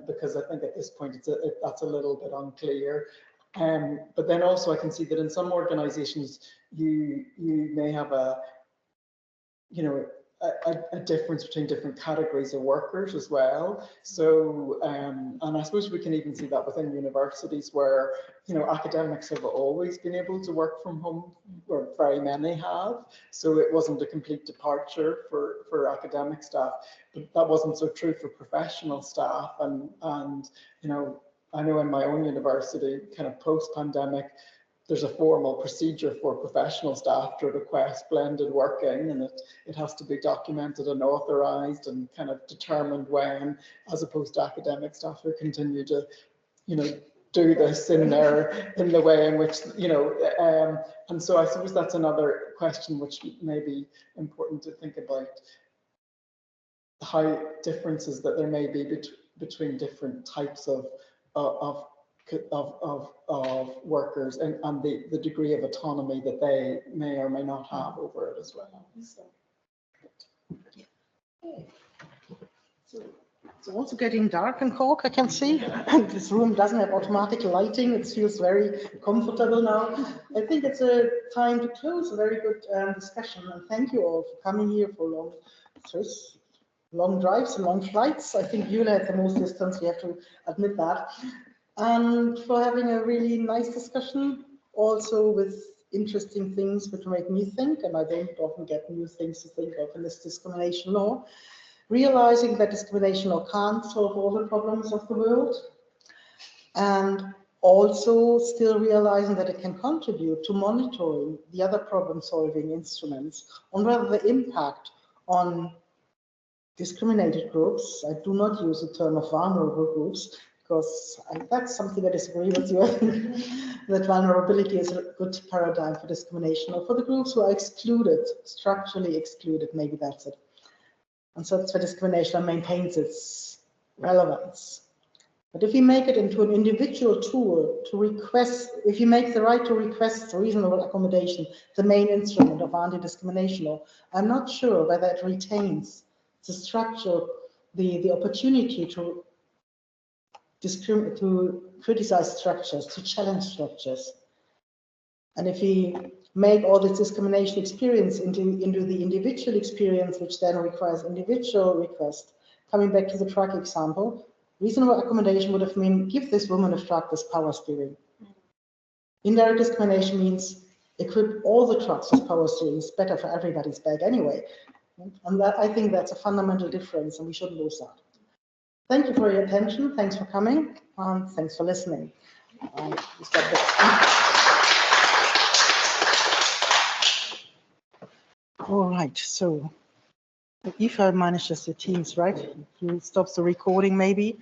because I think at this point that's a little bit unclear. But then also I can see that in some organizations you may have a, you know, a difference between different categories of workers as well. So, and I suppose we can even see that within universities where, you know, academics have always been able to work from home, or very many have. So it wasn't a complete departure for academic staff, but that wasn't so true for professional staff. And you know, I know in my own university, kind of post-pandemic, there's a formal procedure for professional staff to request blended working, and it has to be documented and authorized and kind of determined when, as opposed to academic staff who continue to, you know, do this in the way in which, you know, and so I suppose that's another question which may be important to think about, how differences that there may be between different types of workers, and the degree of autonomy that they may or may not have over it as well. So it's also getting dark in Cork, I can see. And this room doesn't have automatic lighting. It feels very comfortable now. I think it's a time to close a very good discussion. And thank you all for coming here for long drives and long flights. I think you had the most distance, we have to admit that. And for having a really nice discussion, also with interesting things which make me think, and I don't often get new things to think of in this discrimination law. Realizing that discrimination law can't solve all the problems of the world, and also still realizing that it can contribute to monitoring the other problem-solving instruments on whether the impact on discriminated groups, I do not use the term of vulnerable groups, because that's something I disagree with you. I think that vulnerability is a good paradigm for discrimination, or for the groups who are excluded, structurally excluded, maybe that's it. And so that's where discrimination maintains its relevance. But if you make it into an individual tool to request, if you make the right to request reasonable accommodation the main instrument of anti-discrimination law, I'm not sure whether it retains the structure, the opportunity to criticize structures, to challenge structures. And if we make all this discrimination experience into the individual experience, which then requires individual request, coming back to the truck example, reasonable accommodation would have meant give this woman a truck with power steering. Indirect discrimination means equip all the trucks with power steering. It's better for everybody's bag anyway. And that, I think that's a fundamental difference, and we shouldn't lose that. Thank you for your attention. Thanks for coming, and thanks for listening. All right, so if I manages the Teams, right? You stops the recording maybe.